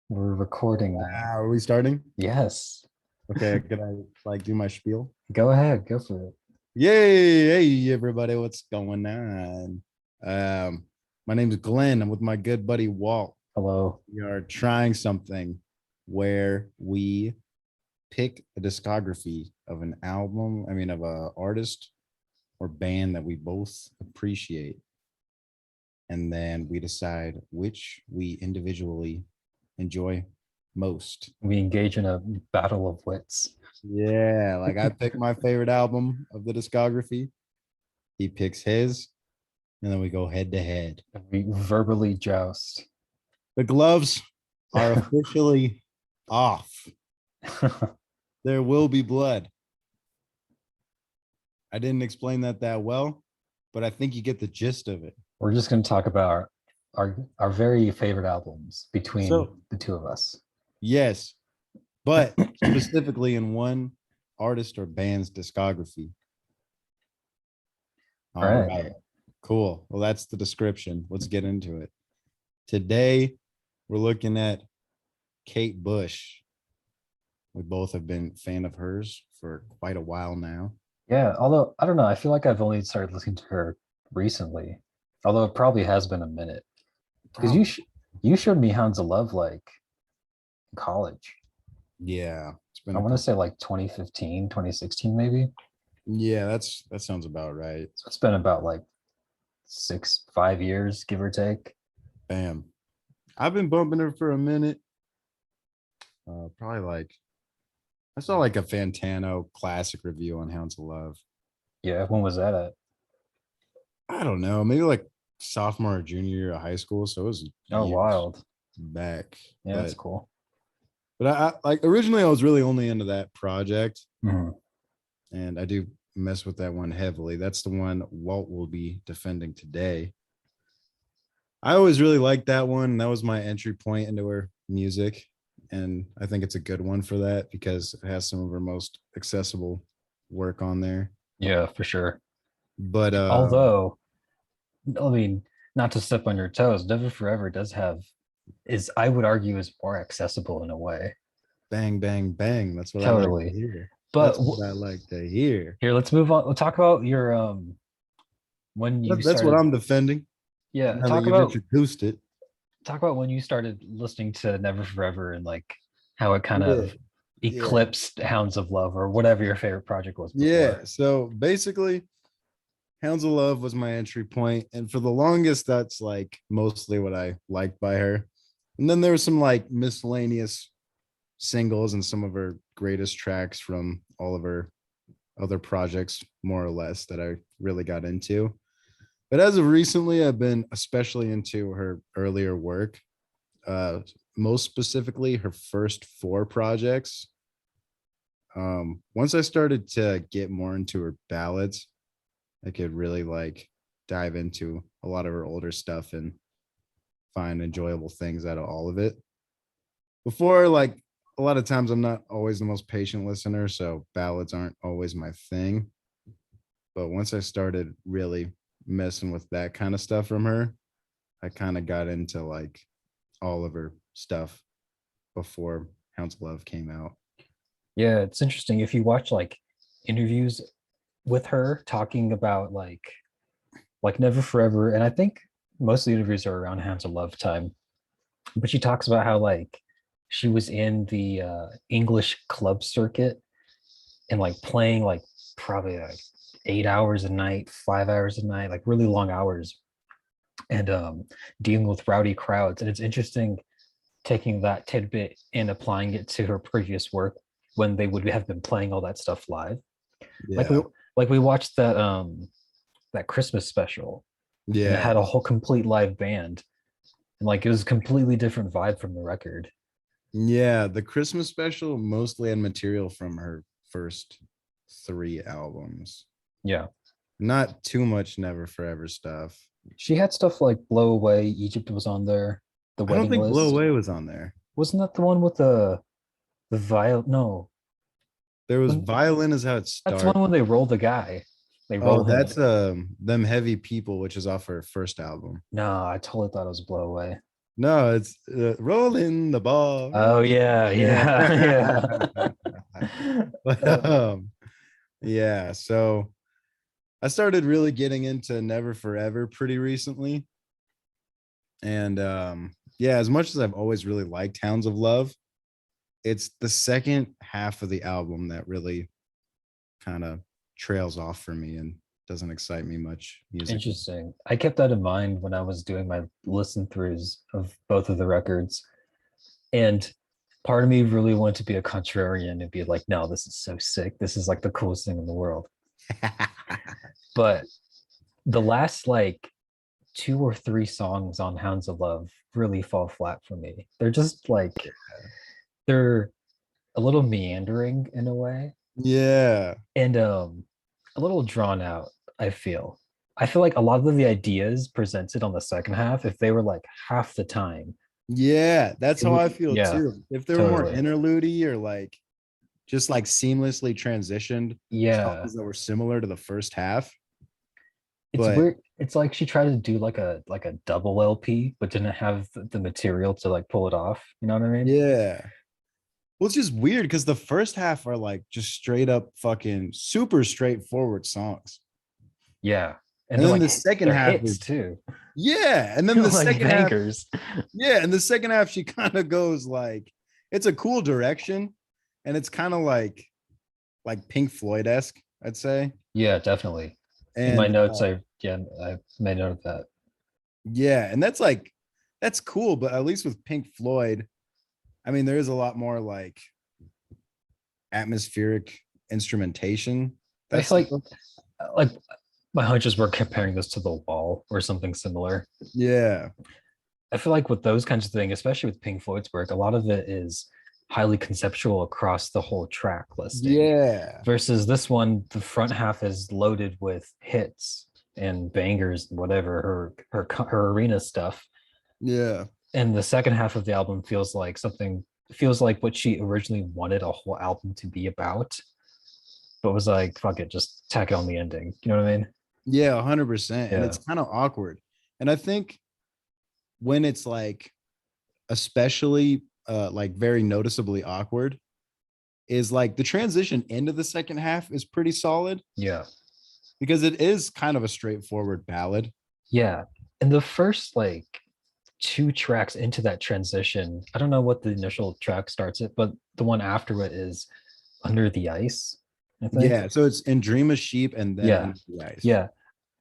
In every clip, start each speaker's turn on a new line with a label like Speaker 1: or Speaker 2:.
Speaker 1: We're recording now.
Speaker 2: Are we starting?
Speaker 1: Yes.
Speaker 2: Okay, can I do my spiel?
Speaker 1: Go ahead. Go for it.
Speaker 2: Yay! Hey everybody, what's going on? Um, my name is Glenn. I'm with my good buddy Walt.
Speaker 1: Hello.
Speaker 2: We are trying something where we pick a discography of an album, of a artist or band that we both appreciate. And then we decide which we individually enjoy most.
Speaker 1: We engage in a battle of wits.
Speaker 2: Yeah, like I pick my favorite album of the discography. He picks his, and then we go head to head.
Speaker 1: We verbally joust.
Speaker 2: The gloves are officially off. There will be blood. I didn't explain that well, but I think you get the gist of it.
Speaker 1: We're just going to talk about our very favorite albums between
Speaker 2: So,
Speaker 1: the two of us.
Speaker 2: yes, but specifically in one artist or band's discography.
Speaker 1: All right.
Speaker 2: Cool. Well, that's the description. Let's get into it. Today, we're looking at Kate Bush. We both have been a fan of hers for quite a while now.
Speaker 1: Yeah. Although I don't know, I feel like I've only started listening to her recently. Although it probably has been a minute. Because you showed me Hounds of Love like in college.
Speaker 2: Yeah, it's been
Speaker 1: I want to say like 2015, 2016 maybe.
Speaker 2: Yeah, that sounds about right.
Speaker 1: So it's been about like 5 years, give or take.
Speaker 2: Bam. I've been bumping her for a minute. Probably like I saw like a Fantano classic review on Hounds of Love.
Speaker 1: Yeah, when was that at?
Speaker 2: I don't know, maybe like sophomore or junior year of high school. So it was
Speaker 1: Oh,
Speaker 2: years
Speaker 1: wild.
Speaker 2: back.
Speaker 1: Yeah, that's cool.
Speaker 2: But I like originally I was really only into that project.
Speaker 1: Mm-hmm.
Speaker 2: And I do mess with that one heavily. That's the one Walt will be defending today. I always really liked that one. That was my entry point into her music. And I think it's a good one for that because it has some of her most accessible work on there.
Speaker 1: Yeah, for sure.
Speaker 2: But
Speaker 1: Although, I mean, not to step on your toes, Never Forever does have is I would argue is more accessible in a way.
Speaker 2: bang, bang, bang. That's what I like to
Speaker 1: Totally.
Speaker 2: hear.
Speaker 1: But
Speaker 2: That's what I like to hear.
Speaker 1: here, let's move on. We'll talk about your when you
Speaker 2: That's what
Speaker 1: started.
Speaker 2: I'm defending.
Speaker 1: Yeah,
Speaker 2: Now that you've introduced it.
Speaker 1: talk about when you started listening to Never Forever and like how it kind
Speaker 2: Yeah.
Speaker 1: of eclipsed Hounds of Love or whatever your favorite project was before.
Speaker 2: Yeah. So basically, Hounds of Love was my entry point, and for the longest, that's like mostly what I liked by her. And then there was some like miscellaneous singles and some of her greatest tracks from all of her other projects, more or less, that I really got into. But as of recently, I've been especially into her earlier work. Uh, Most specifically, her first four projects. Once I started to get more into her ballads, I could really like dive into a lot of her older stuff and find enjoyable things out of all of it. Before, like a lot of times, I'm not always the most patient listener, so ballads aren't always my thing. But once I started really messing with that kind of stuff from her, I kind of got into like all of her stuff before Hounds of Love came out.
Speaker 1: Yeah, it's interesting if you watch like interviews with her talking about like Never Forever, and I think most of the interviews are around Hounds of Love time. But she talks about how like she was in the English club circuit and like playing like probably like 8 hours a night, 5 hours a night, like really long hours, and dealing with rowdy crowds. And it's interesting taking that tidbit and applying it to her previous work when they would have been playing all that stuff live. Like we
Speaker 2: Yeah.
Speaker 1: like we watched that Christmas special, and it
Speaker 2: Yeah.
Speaker 1: had a whole complete live band, and like it was a completely different vibe from the record.
Speaker 2: Yeah. The Christmas special mostly had material from her first three albums.
Speaker 1: Yeah,
Speaker 2: Not too much Never Forever stuff.
Speaker 1: she had stuff like Blow Away, Egypt was on there, The
Speaker 2: I don't
Speaker 1: Wedding
Speaker 2: think Blow
Speaker 1: List.
Speaker 2: Away was on there.
Speaker 1: Wasn't that the one with the viol? No,
Speaker 2: There was
Speaker 1: when,
Speaker 2: Violin is how it
Speaker 1: that's the
Speaker 2: starts.
Speaker 1: one when they roll the guy. They
Speaker 2: Oh,
Speaker 1: roll him.
Speaker 2: that's Them Heavy People, which is off her first album.
Speaker 1: No, I totally thought it was Blow Away.
Speaker 2: No, it's rolling the ball.
Speaker 1: Oh yeah,
Speaker 2: Yeah.
Speaker 1: yeah, yeah.
Speaker 2: But, yeah. So I started really getting into Never Forever pretty recently. And yeah, as much as I've always really liked Hounds of Love, it's the second half of the album that really kind of trails off for me and doesn't excite me much musically.
Speaker 1: Interesting. I kept that in mind when I was doing my listen throughs of both of the records. And part of me really wanted to be a contrarian and be like, no, this is so sick. This is like the coolest thing in the world. But the last like two or three songs on Hounds of Love really fall flat for me. They're just like they're a little meandering in a way
Speaker 2: Yeah.
Speaker 1: and a little drawn out, I feel. I feel like a lot of the ideas presented on the second half, if they were like half the time,
Speaker 2: Yeah, that's
Speaker 1: it
Speaker 2: how I
Speaker 1: would,
Speaker 2: feel
Speaker 1: yeah,
Speaker 2: too. If they were more
Speaker 1: totally.
Speaker 2: interlude or like just like seamlessly transitioned
Speaker 1: Yeah.
Speaker 2: songs that were similar to the first half.
Speaker 1: It's
Speaker 2: But
Speaker 1: weird. It's like she tried to do like a double LP, but didn't have the material to like pull it off. You know what I mean?
Speaker 2: yeah, well, it's just weird because the first half are like just straight up fucking super straightforward songs.
Speaker 1: Yeah. And
Speaker 2: And
Speaker 1: they're
Speaker 2: then
Speaker 1: like
Speaker 2: the second
Speaker 1: they're
Speaker 2: half
Speaker 1: hits
Speaker 2: is,
Speaker 1: too.
Speaker 2: yeah. And then the
Speaker 1: Like
Speaker 2: second half,
Speaker 1: bangers.
Speaker 2: yeah. And the second half, she kind of goes like, it's a cool direction. And it's kind of like Pink Floyd esque, I'd say.
Speaker 1: Yeah, definitely. In my
Speaker 2: And
Speaker 1: notes, I made note of that.
Speaker 2: yeah, and that's like, that's cool. But at least with Pink Floyd, I mean, there is a lot more like atmospheric instrumentation.
Speaker 1: I
Speaker 2: That's
Speaker 1: feel like my hunches were comparing this to The Wall or something similar.
Speaker 2: yeah,
Speaker 1: I feel like with those kinds of things, especially with Pink Floyd's work, a lot of it is highly conceptual across the whole track listing.
Speaker 2: yeah,
Speaker 1: Versus this one, the front half is loaded with hits and bangers and whatever her arena stuff,
Speaker 2: yeah.
Speaker 1: and the second half of the album feels like what she originally wanted a whole album to be about, but was like, fuck it, just tack it on the ending. You know what I mean?
Speaker 2: Yeah, 100%. And
Speaker 1: Yeah.
Speaker 2: it's kind of awkward. And I think when it's like, especially like very noticeably awkward, is like the transition into the second half is pretty solid
Speaker 1: Yeah.
Speaker 2: because it is kind of a straightforward ballad.
Speaker 1: Yeah. And the first like two tracks into that transition, I don't know what the initial track starts it, but the one after it is Under the Ice, I think.
Speaker 2: Yeah. So it's in Dream of Sheep and then
Speaker 1: Yeah.
Speaker 2: Under the Ice.
Speaker 1: Yeah.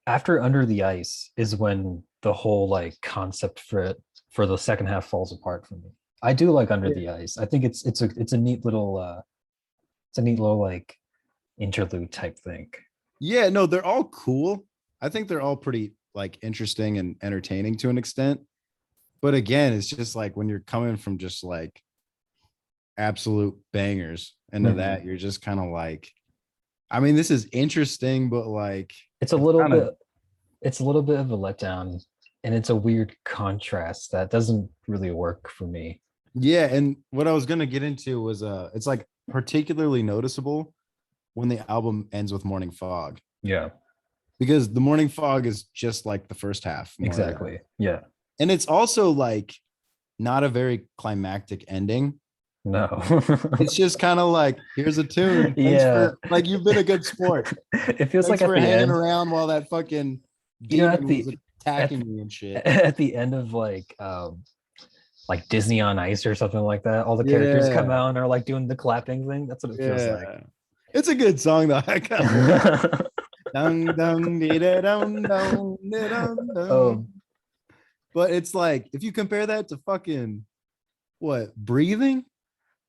Speaker 1: After Under the Ice is when the whole like concept for the second half falls apart for me. I do like Under
Speaker 2: Yeah.
Speaker 1: the Ice. I think it's a neat little like interlude type thing.
Speaker 2: Yeah. No, they're all cool. I think they're all pretty like interesting and entertaining to an extent. But again, it's just like when you're coming from just like absolute bangers into
Speaker 1: Mhm.
Speaker 2: that, you're just kind of like, I mean, this is interesting, but like
Speaker 1: It's a
Speaker 2: it's
Speaker 1: little
Speaker 2: kind of,
Speaker 1: bit it's a little bit of a letdown, and it's a weird contrast that doesn't really work for me.
Speaker 2: yeah. And what I was gonna get into was it's like particularly noticeable when the album ends with Morning Fog.
Speaker 1: Yeah,
Speaker 2: Because the Morning Fog is just like the first half, more or less.
Speaker 1: exactly. Yeah.
Speaker 2: And it's also like not a very climactic ending.
Speaker 1: No.
Speaker 2: It's just kind of like, here's a tune. Thanks
Speaker 1: Yeah.
Speaker 2: for like you've been a good sport.
Speaker 1: It feels
Speaker 2: Thanks
Speaker 1: like at
Speaker 2: for
Speaker 1: the
Speaker 2: hanging
Speaker 1: end,
Speaker 2: around while that fucking
Speaker 1: you know,
Speaker 2: demon was
Speaker 1: at
Speaker 2: attacking me and shit.
Speaker 1: at the end of like Disney on Ice or something like that, all the characters come
Speaker 2: Yeah.
Speaker 1: out and are like doing the clapping thing. That's what it feels like.
Speaker 2: Yeah. It's a good song though. I kind of like dun, dun, dee, da, dun, dun, dee, dun, dun.
Speaker 1: um,
Speaker 2: But it's like if you compare that to fucking what breathing,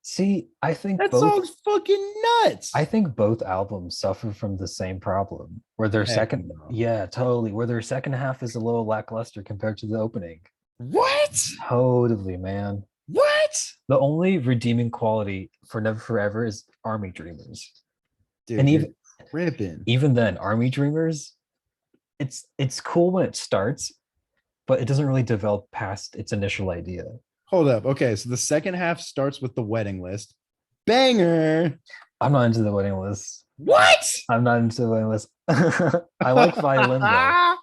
Speaker 1: See,
Speaker 2: that song's fucking
Speaker 1: I
Speaker 2: nuts.
Speaker 1: think both albums suffer from the same problem where their
Speaker 2: Heck
Speaker 1: second,
Speaker 2: no.
Speaker 1: yeah, totally, where their second half is a little lackluster compared to the opening.
Speaker 2: What?
Speaker 1: Totally, man.
Speaker 2: What?
Speaker 1: The only redeeming quality for Never Forever is Army Dreamers. And
Speaker 2: Dude, you're tripping.
Speaker 1: even then, Army Dreamers, it's cool when it starts, but it doesn't really develop past its initial idea.
Speaker 2: Hold up. Okay, so the second half starts with the wedding list. Banger.
Speaker 1: I'm not into the wedding list.
Speaker 2: What?
Speaker 1: I'm not into the wedding list. I like violin though.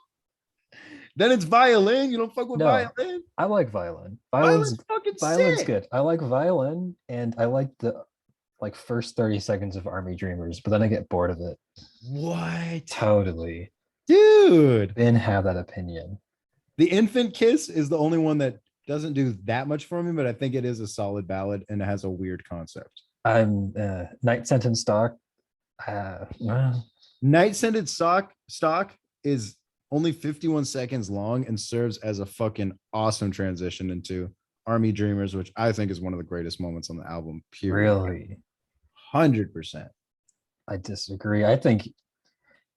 Speaker 2: Then it's violin. You don't fuck with
Speaker 1: No,
Speaker 2: violin.
Speaker 1: I like violin.
Speaker 2: Violin's fucking
Speaker 1: Violin's
Speaker 2: sick.
Speaker 1: good. I like violin, and I like the like first 30 seconds of Army Dreamers, but then I get bored of it.
Speaker 2: What,
Speaker 1: Totally.
Speaker 2: dude?
Speaker 1: Ben have that opinion.
Speaker 2: The Infant Kiss is the only one that doesn't do that much for me, but I think it is a solid ballad and it has a weird concept.
Speaker 1: I'm Night Sentence Stock. Well,
Speaker 2: Night Scented Stock is only 51 seconds long and serves as a fucking awesome transition into Army Dreamers, which I think is one of the greatest moments on the album, period.
Speaker 1: really,
Speaker 2: 100%.
Speaker 1: I disagree. I think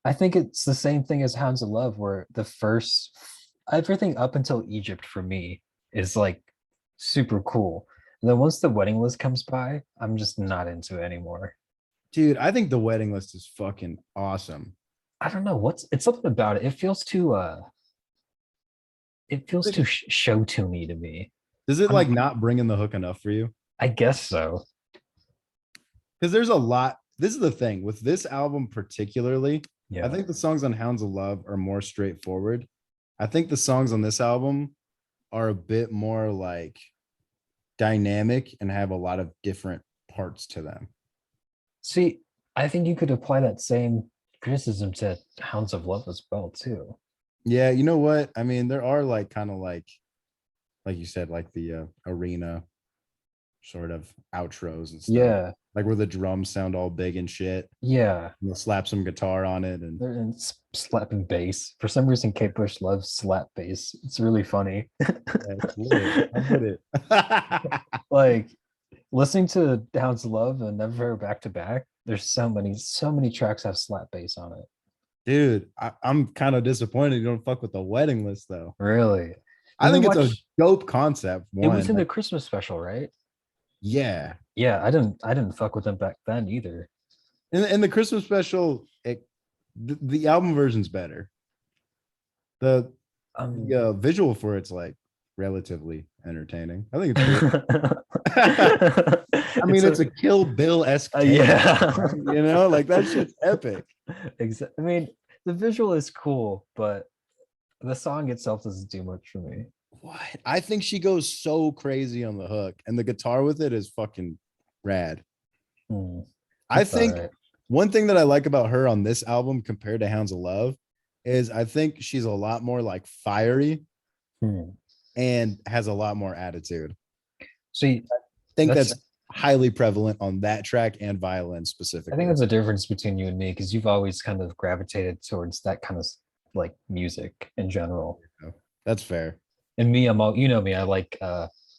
Speaker 1: it's the same thing as Hounds of Love, where the first everything up until Egypt for me is like super cool. And then once the wedding list comes by, I'm just not into it anymore.
Speaker 2: Dude, I think the wedding list is fucking awesome.
Speaker 1: I don't know what's it's something about it. It feels too show tuney to me.
Speaker 2: Does it
Speaker 1: I'm,
Speaker 2: like not bring in the hook enough for you?
Speaker 1: I guess so.
Speaker 2: Because there's a lot. This is the thing with this album, particularly. I
Speaker 1: Yeah.
Speaker 2: think the songs on Hounds of Love are more straightforward. I think the songs on this album are a bit more like dynamic and have a lot of different parts to them.
Speaker 1: See, I think you could apply that same criticism to Hounds of Love as well, too.
Speaker 2: Yeah, you know what? I mean, there are like kind of like you said, like the arena sort of outros and stuff.
Speaker 1: Yeah.
Speaker 2: Like where the drums sound all big and shit.
Speaker 1: Yeah.
Speaker 2: You'll slap some guitar on it and
Speaker 1: They're in slapping bass. For some reason, Kate Bush loves slap bass. It's really funny.
Speaker 2: that's lit. I get it.
Speaker 1: Like listening to Hounds of Love and Never back to back. There's so many tracks have slap bass on it.
Speaker 2: Dude, I'm kind of disappointed you don't fuck with the wedding list though.
Speaker 1: Really?
Speaker 2: I
Speaker 1: Did we
Speaker 2: think it's a
Speaker 1: watch?
Speaker 2: dope concept.
Speaker 1: It was
Speaker 2: One,
Speaker 1: in the
Speaker 2: like,
Speaker 1: Christmas special, right?
Speaker 2: yeah.
Speaker 1: Yeah, I didn't fuck with them back then either.
Speaker 2: In the Christmas special, the album version's better. The
Speaker 1: Um,
Speaker 2: the visual for it's like relatively entertaining. I think it's good. I mean, it's a Kill Bill esque take,
Speaker 1: yeah.
Speaker 2: you know, like that shit's epic.
Speaker 1: I mean, the visual is cool, but the song itself doesn't do much for me.
Speaker 2: What? I think she goes so crazy on the hook, and the guitar with it is fucking rad.
Speaker 1: Hmm,
Speaker 2: I
Speaker 1: that's all
Speaker 2: think
Speaker 1: right.
Speaker 2: one thing that I like about her on this album compared to Hounds of Love is I think she's a lot more like fiery
Speaker 1: Hmm.
Speaker 2: and has a lot more attitude.
Speaker 1: See,
Speaker 2: I think
Speaker 1: that's
Speaker 2: that's highly prevalent on that track and violin
Speaker 1: I
Speaker 2: specifically.
Speaker 1: think that's a difference between you and me because you've always kind of gravitated towards that kind of like music in general.
Speaker 2: That's fair.
Speaker 1: And me, I'm all you know me, I like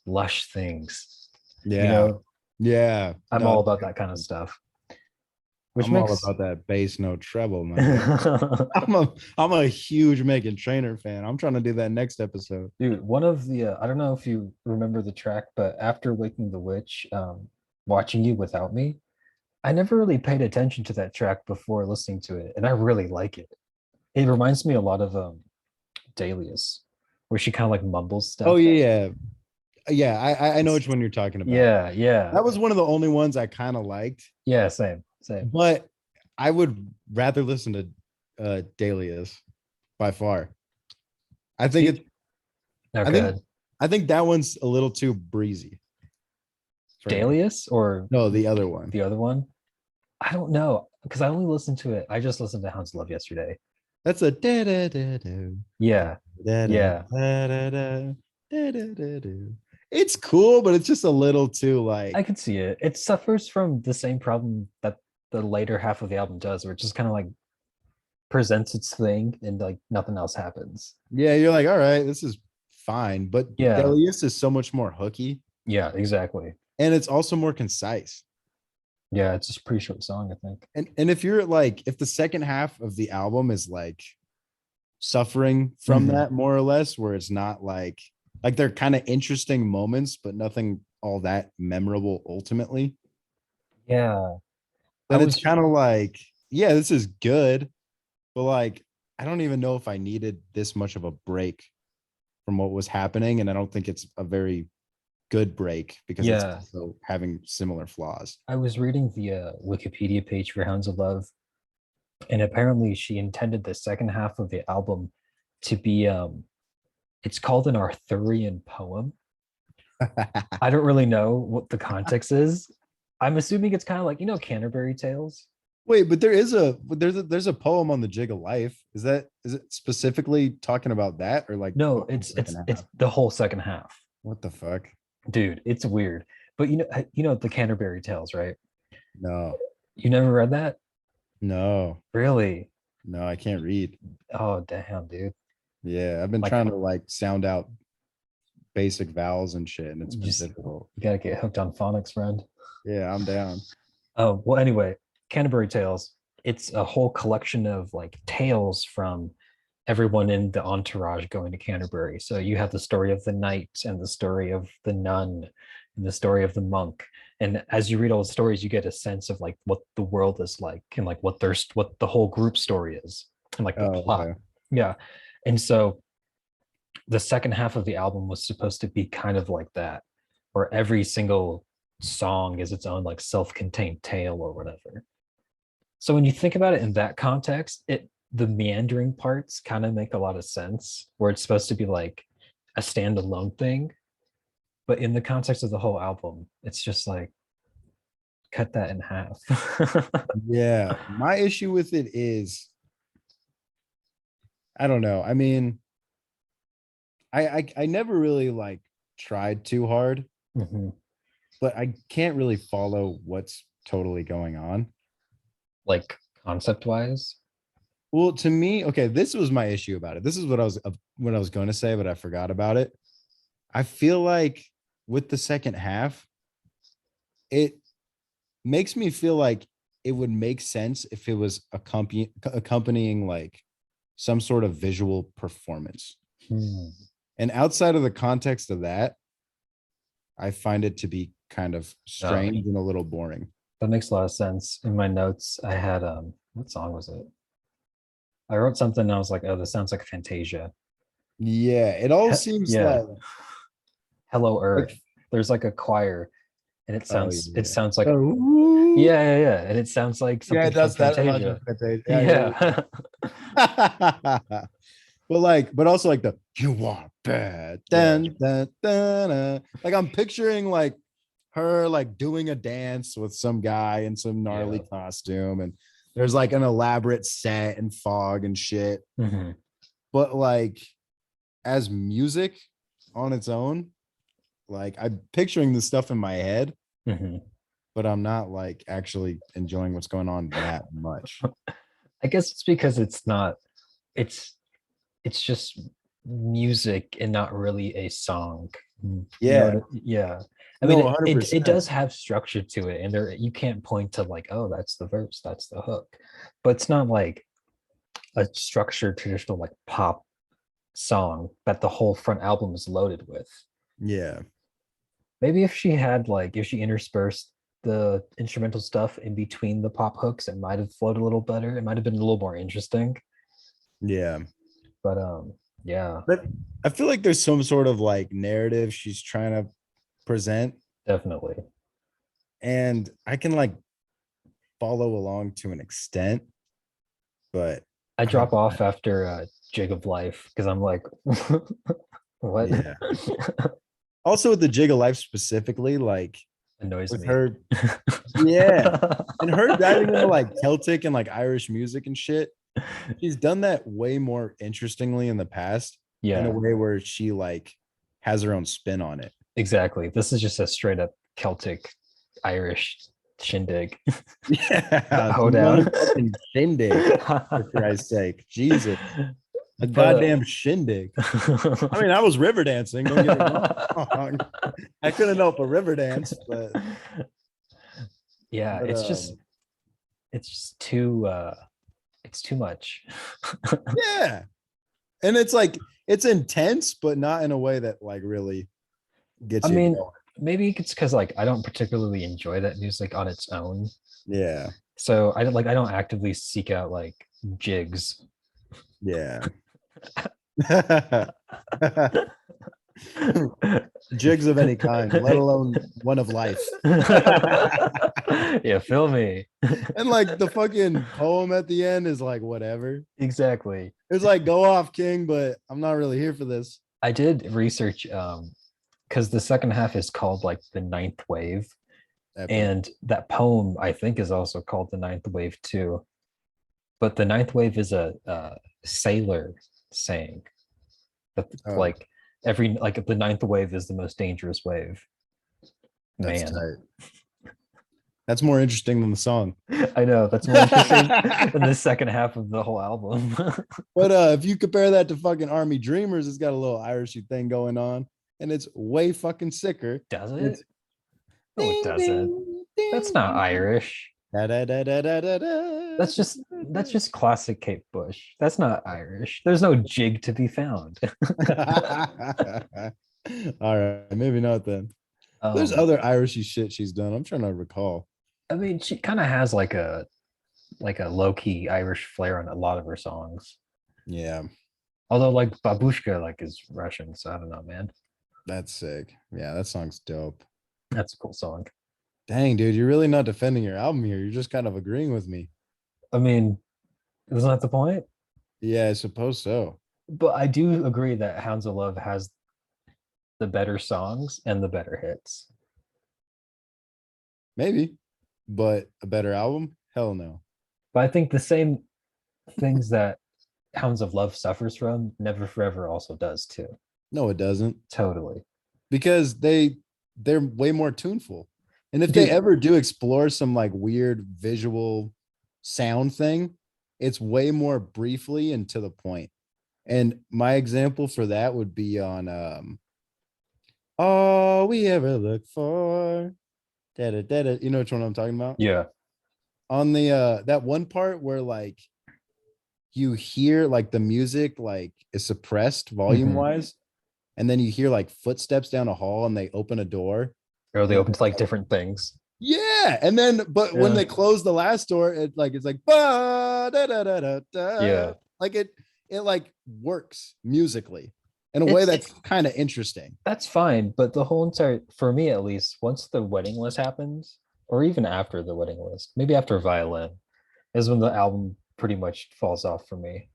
Speaker 1: lush things. You
Speaker 2: Yeah.
Speaker 1: know,
Speaker 2: Yeah.
Speaker 1: I'm
Speaker 2: No,
Speaker 1: all about that kind of stuff. Which
Speaker 2: I'm all
Speaker 1: makes
Speaker 2: about that bass no treble, man. I'm a huge Megan Trainor fan. I'm trying to do that next episode.
Speaker 1: dude, one of the I don't know if you remember the track, but after Waking the Witch, watching you without me, I never really paid attention to that track before listening to it, and I really like it. It reminds me a lot of Dahlia's, where she kind of like mumbles
Speaker 2: Oh
Speaker 1: stuff.
Speaker 2: yeah, yeah. I know which one you're talking about.
Speaker 1: Yeah, yeah,
Speaker 2: That was one of the only ones I kind of liked,
Speaker 1: yeah. Same.
Speaker 2: but I would rather listen to Dahlia's by far. I think it's
Speaker 1: No,
Speaker 2: I
Speaker 1: go
Speaker 2: think
Speaker 1: ahead.
Speaker 2: I think that one's a little too breezy. for me.
Speaker 1: Dahlia's or
Speaker 2: No, the other one.
Speaker 1: the other one? I don't know because I only listened to it. I just listened to Hounds of Love yesterday.
Speaker 2: That's a da da da da
Speaker 1: Yeah,
Speaker 2: da da
Speaker 1: yeah,
Speaker 2: da da da da da da. It's cool, but it's just a little too like
Speaker 1: I could see it. It suffers from the same problem that the later half of the album does, where it just kind of like presents its thing and like nothing else happens.
Speaker 2: yeah, you're like, all right, this is fine. But
Speaker 1: Yeah,
Speaker 2: Delius is so much more hooky
Speaker 1: yeah, exactly.
Speaker 2: and it's also more concise.
Speaker 1: Yeah, it's just a pretty short song, I think.
Speaker 2: And if you're like, if the second half of the album is like suffering from
Speaker 1: Mhm.
Speaker 2: that more or less, where it's not like they're kind of interesting moments, but nothing all that memorable ultimately,
Speaker 1: Yeah, I
Speaker 2: then it's
Speaker 1: was
Speaker 2: kind of like, yeah, this is good, but like, I don't even know if I needed this much of a break from what was happening. And I don't think it's a very good break because it's
Speaker 1: yeah,
Speaker 2: also having similar flaws.
Speaker 1: I was reading the Wikipedia page for Hounds of Love, and apparently she intended the second half of the album to be it's called an Arthurian poem. I don't really know what the context is. I'm assuming it's kind of like, Canterbury Tales.
Speaker 2: Wait, but there's a poem on the Jig of Life. Is it specifically talking about that or like
Speaker 1: No,
Speaker 2: the second
Speaker 1: it's
Speaker 2: half?
Speaker 1: the whole second half.
Speaker 2: What the fuck?
Speaker 1: Dude, it's weird. But you know the Canterbury Tales, right?
Speaker 2: No,
Speaker 1: You never read that?
Speaker 2: no,
Speaker 1: Really?
Speaker 2: no, I can't read.
Speaker 1: Oh, damn, dude.
Speaker 2: Yeah, I've been
Speaker 1: Like
Speaker 2: trying to like sound out basic vowels and shit, and it's
Speaker 1: you
Speaker 2: been
Speaker 1: just
Speaker 2: difficult.
Speaker 1: you gotta get hooked on phonics, friend.
Speaker 2: Yeah, I'm down.
Speaker 1: Oh, well, anyway, Canterbury Tales. It's a whole collection of like tales from everyone in the entourage going to Canterbury. So you have the story of the knight and the story of the nun and the story of the monk. And as you read all the stories, you get a sense of like what the world is like and like what the whole group story is and like the
Speaker 2: Oh,
Speaker 1: plot.
Speaker 2: okay.
Speaker 1: Yeah. And so the second half of the album was supposed to be kind of like that, where every single song is its own like self-contained tale or whatever. So when you think about it in that context, the meandering parts kind of make a lot of sense, where it's supposed to be like a standalone thing, but in the context of the whole album, it's just like cut that in half.
Speaker 2: Yeah, my issue with it is I don't know. I mean, I never really like tried too hard,
Speaker 1: Mhm.
Speaker 2: but I can't really follow what's totally going on.
Speaker 1: Like concept wise.
Speaker 2: Well, to me, okay, this was my issue about it. This is what I was going to say, but I forgot about it. I feel like with the second half, it makes me feel like it would make sense if it was accompanying like some sort of visual performance.
Speaker 1: Hmm.
Speaker 2: And outside of the context of that, I find it to be kind of
Speaker 1: Uh,
Speaker 2: strange and a little boring.
Speaker 1: that makes a lot of sense. In my notes, I had what song was it? I wrote something and I was like, oh, this sounds like Fantasia.
Speaker 2: Yeah, it all seems
Speaker 1: Yeah. Hello
Speaker 2: like
Speaker 1: Earth. There's like a choir and it
Speaker 2: oh
Speaker 1: sounds it
Speaker 2: yeah.
Speaker 1: sounds like
Speaker 2: Oh,
Speaker 1: yeah. And it sounds like
Speaker 2: yeah,
Speaker 1: something
Speaker 2: it
Speaker 1: from
Speaker 2: does. That reminds me
Speaker 1: Fantasia.
Speaker 2: of Fantasia.
Speaker 1: Yeah.
Speaker 2: Yeah. But also like the you are bad.
Speaker 1: Yeah.
Speaker 2: Like I'm picturing like her like doing a dance with some guy in some gnarly
Speaker 1: Yeah.
Speaker 2: costume, and there's like an elaborate set and fog and shit.
Speaker 1: Mhm.
Speaker 2: But like as music on its own, like I'm picturing the stuff in my head,
Speaker 1: Mhm.
Speaker 2: but I'm not like actually enjoying what's going on that much.
Speaker 1: I guess it's because it's it's just music and not really a song.
Speaker 2: Yeah,
Speaker 1: Yeah. I mean
Speaker 2: no,
Speaker 1: it
Speaker 2: 100%.
Speaker 1: does have structure to it and there you can't point to like, oh, that's the verse, that's the hook. But it's not like a structured traditional like pop song that the whole front album is loaded with.
Speaker 2: Yeah.
Speaker 1: Maybe if she interspersed the instrumental stuff in between the pop hooks, it might have flowed a little better. It might have been a little more interesting.
Speaker 2: Yeah.
Speaker 1: But yeah,
Speaker 2: But I feel like there's some sort of like narrative she's trying to present,
Speaker 1: definitely.
Speaker 2: and I can like follow along to an extent, but
Speaker 1: I
Speaker 2: I don't
Speaker 1: drop off after Jig of Life because I'm like, what?
Speaker 2: yeah. Also with the Jig of Life specifically, like
Speaker 1: Annoys
Speaker 2: with
Speaker 1: me.
Speaker 2: her, yeah. And her diving into like Celtic and like Irish music and shit, she's done that way more interestingly in the past in a
Speaker 1: Yeah,
Speaker 2: way where she like has her own spin on it.
Speaker 1: exactly. This is just a straight up Celtic Irish shindig.
Speaker 2: Yeah,
Speaker 1: Hold down.
Speaker 2: motherfucking shindig, for Christ's sake. Jesus. A
Speaker 1: But
Speaker 2: goddamn shindig. I mean, I was river dancing, don't get me wrong. I couldn't help a river dance,
Speaker 1: yeah,
Speaker 2: but
Speaker 1: it's just too it's too much.
Speaker 2: yeah. And it's like it's intense, but not in a way that like really
Speaker 1: I
Speaker 2: gets you
Speaker 1: mean,
Speaker 2: going.
Speaker 1: maybe it's because like I don't particularly enjoy that music on its own.
Speaker 2: Yeah.
Speaker 1: So I don't actively seek out like jigs.
Speaker 2: Yeah. Jigs of any kind, let alone one of life.
Speaker 1: Yeah, feel me.
Speaker 2: And like the fucking poem at the end is like whatever.
Speaker 1: Exactly.
Speaker 2: It's like go off, King, but I'm not really here for this.
Speaker 1: I did research because the second half is called like the ninth wave.
Speaker 2: Epic.
Speaker 1: And that poem, I think, is also called the ninth wave too. But the ninth wave is a sailor saying that
Speaker 2: Oh,
Speaker 1: like every like the ninth wave is the most dangerous wave.
Speaker 2: that's
Speaker 1: Man,
Speaker 2: tight. That's more interesting than the song.
Speaker 1: I know that's more interesting than the second half of the whole album.
Speaker 2: But if you compare that to fucking Army Dreamers, it's got a little Irishy thing going on, and it's way fucking sicker.
Speaker 1: Does
Speaker 2: It's
Speaker 1: it? No, it
Speaker 2: ding
Speaker 1: doesn't.
Speaker 2: ding
Speaker 1: That's
Speaker 2: ding
Speaker 1: not
Speaker 2: ding.
Speaker 1: Irish.
Speaker 2: Da, da, da, da, da, da, da,
Speaker 1: That's just classic Kate Bush. That's not Irish. There's no jig to be found.
Speaker 2: da. All right, maybe not then. There's
Speaker 1: um,
Speaker 2: other Irishy shit she's done. I'm trying to recall.
Speaker 1: I mean, she kind of has like a low key Irish flair on a lot of her songs.
Speaker 2: Yeah,
Speaker 1: Although like Babushka like is Russian, so I don't know, man.
Speaker 2: that's sick. Yeah, that song's dope.
Speaker 1: That's a cool song.
Speaker 2: Dang, dude, you're really not defending your album here. You're just kind of agreeing with me.
Speaker 1: I mean, isn't that the point?
Speaker 2: Yeah, I suppose so.
Speaker 1: But I do agree that Hounds of Love has the better songs and the better hits.
Speaker 2: Maybe, but a better album? Hell no.
Speaker 1: But I think the same things that Hounds of Love suffers from, Never Forever also does too.
Speaker 2: No, it doesn't.
Speaker 1: Totally.
Speaker 2: Because they're way more tuneful. And if they
Speaker 1: Dude,
Speaker 2: ever do explore some like weird visual sound thing, it's way more briefly and to the point. And my example for that would be on all we ever look for. Da, da, da, da. You know which one I'm talking about?
Speaker 1: yeah.
Speaker 2: On the that one part where like you hear like the music like is suppressed volume
Speaker 1: Mhm.
Speaker 2: wise, and then you hear like footsteps down a hall and they open a door.
Speaker 1: Or they
Speaker 2: And
Speaker 1: open to like different things.
Speaker 2: yeah, and then but when
Speaker 1: Yeah.
Speaker 2: they close the last door, it's like ba, da, da, da, da, da.
Speaker 1: Yeah.
Speaker 2: Like it like works musically in a way
Speaker 1: It's
Speaker 2: that's kind of interesting.
Speaker 1: that's fine, but the whole entire for me at least, once the wedding list happens, or even after the wedding list, maybe after violin, is when the album pretty much falls off for me.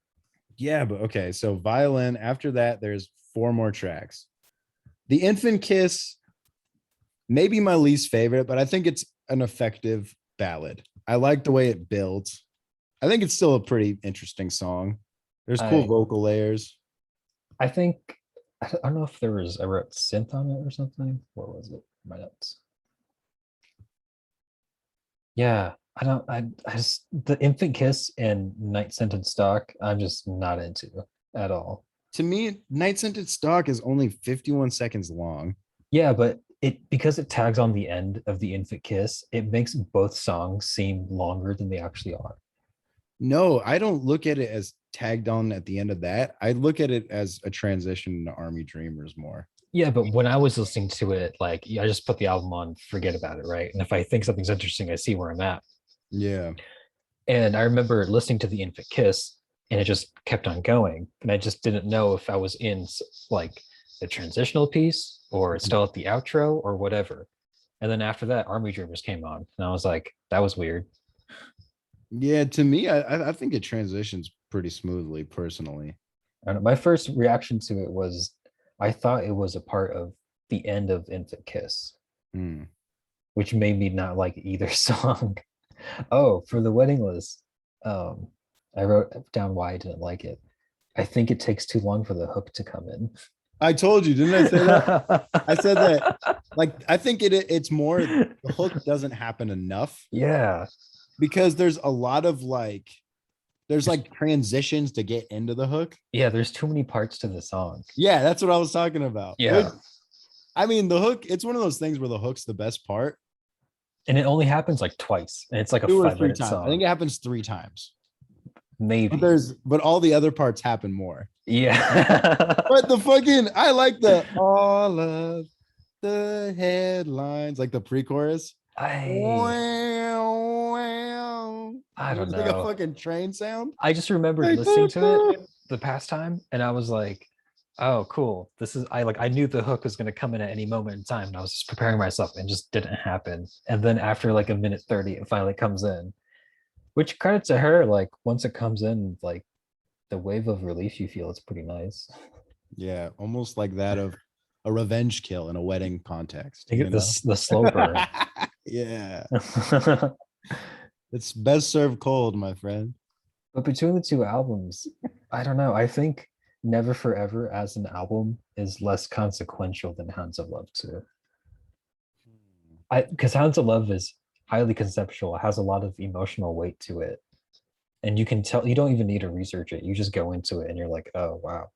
Speaker 2: Yeah, but okay, so violin. After that, there's four more tracks. The Infant Kiss, maybe my least favorite, but I think it's an effective ballad. I like the way it builds. I think it's still a pretty interesting song. There's cool
Speaker 1: I
Speaker 2: vocal layers.
Speaker 1: I think I don't know if there was I wrote synth on it or something. What was it? My notes. Yeah, I just the infant kiss and night scented stock, I'm just not into at all.
Speaker 2: To me, Night Scented Stock is only 51 seconds long.
Speaker 1: Yeah, but it because it tags on the end of the infant kiss, it makes both songs seem longer than they actually are.
Speaker 2: No, I don't look at it as tagged on at the end of that. I look at it as a transition to Army Dreamers more.
Speaker 1: Yeah, but when I was listening to it, like I just put the album on, forget about it, right? And if I think something's interesting, I see where I'm at.
Speaker 2: Yeah.
Speaker 1: And I remember listening to the infant kiss, and it just kept on going, and I just didn't know if I was in like the transitional piece or still at the outro or whatever. And then after that, Army Dreamers came on, and I was like, that was weird.
Speaker 2: Yeah, to me, I think it transitions pretty smoothly personally.
Speaker 1: And my first reaction to it was I thought it was a part of the end of Infant Kiss,
Speaker 2: Hmm.
Speaker 1: which made me not like either song. Oh, for the wedding list, um, I wrote down why I didn't like it. I think it takes too long for the hook to come in.
Speaker 2: I told you, didn't I say that? I said that like I think it's more the hook doesn't happen enough
Speaker 1: Yeah.
Speaker 2: because there's a lot of like there's like transitions to get into the hook.
Speaker 1: Yeah, there's too many parts to the song.
Speaker 2: Yeah, that's what I was talking about. Which,
Speaker 1: Yeah.
Speaker 2: I mean, the hook, it's one of those things where the hook's the best part.
Speaker 1: And it only happens like twice. And it's like a
Speaker 2: Two or
Speaker 1: 5
Speaker 2: three
Speaker 1: minute
Speaker 2: times. I think
Speaker 1: song.
Speaker 2: it happens three times.
Speaker 1: Maybe.
Speaker 2: But all the other parts happen more.
Speaker 1: Yeah.
Speaker 2: But the fucking I like the all of the headlines, like the pre-chorus.
Speaker 1: I
Speaker 2: Wow, wow.
Speaker 1: I don't
Speaker 2: It's like a
Speaker 1: know.
Speaker 2: fucking train sound.
Speaker 1: I just remembered
Speaker 2: Like,
Speaker 1: listening to it the past time, and I was like, oh, cool. This is I knew the hook was gonna come in at any moment in time, and I was just preparing myself, and just didn't happen. And then after like a minute 30, it finally comes in. Which credit to her, like once it comes in, like the wave of relief you feel, it's pretty nice.
Speaker 2: Yeah, almost like that of a revenge kill in a wedding context,
Speaker 1: You
Speaker 2: you
Speaker 1: get
Speaker 2: know?
Speaker 1: this the slow burn.
Speaker 2: Yeah. It's best served cold, my friend.
Speaker 1: But between the two albums, I don't know. I think Never Forever as an album is less consequential than Hounds of Love too. I because Hounds of Love is highly conceptual, it has a lot of emotional weight to it. And you can tell you don't even need to research it. You just go into it and you're like, oh wow.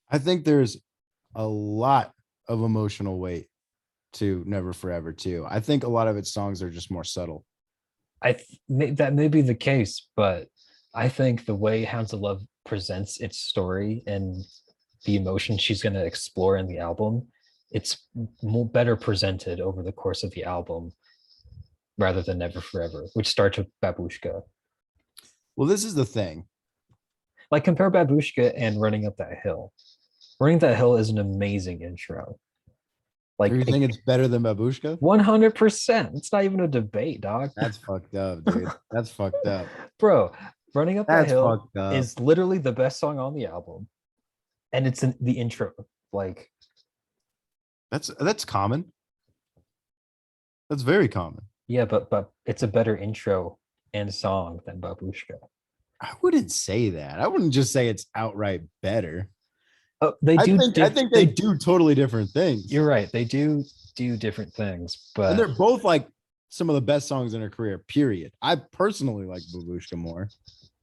Speaker 2: I think there's a lot of emotional weight to Never Forever too. I think a lot of its songs are just more subtle.
Speaker 1: That may be the case, but I think the way Hounds of Love presents its story and the emotion she's going to explore in the album, it's more better presented over the course of the album rather than Never Forever, which starts with Babushka.
Speaker 2: Well, this is the thing.
Speaker 1: Like compare Babushka and Running Up That Hill. Running Up That Hill is an amazing intro.
Speaker 2: Are
Speaker 1: Like
Speaker 2: you saying it's better than Babushka?
Speaker 1: 100%. It's not even a debate, dog.
Speaker 2: That's fucked up, dude. That's fucked up.
Speaker 1: Bro, Running Up That
Speaker 2: That's
Speaker 1: Hill
Speaker 2: fucked up.
Speaker 1: is literally the best song on the album. And it's in the intro. Like,
Speaker 2: That's common. That's very common.
Speaker 1: yeah, but it's a better intro and song than Babushka.
Speaker 2: I wouldn't say that. I wouldn't just say it's outright better.
Speaker 1: Oh, they
Speaker 2: I
Speaker 1: do.
Speaker 2: think they do totally different things.
Speaker 1: You're right. They do different things,
Speaker 2: And
Speaker 1: but
Speaker 2: they're both like some of the best songs in her career, period. I personally like Babushka more.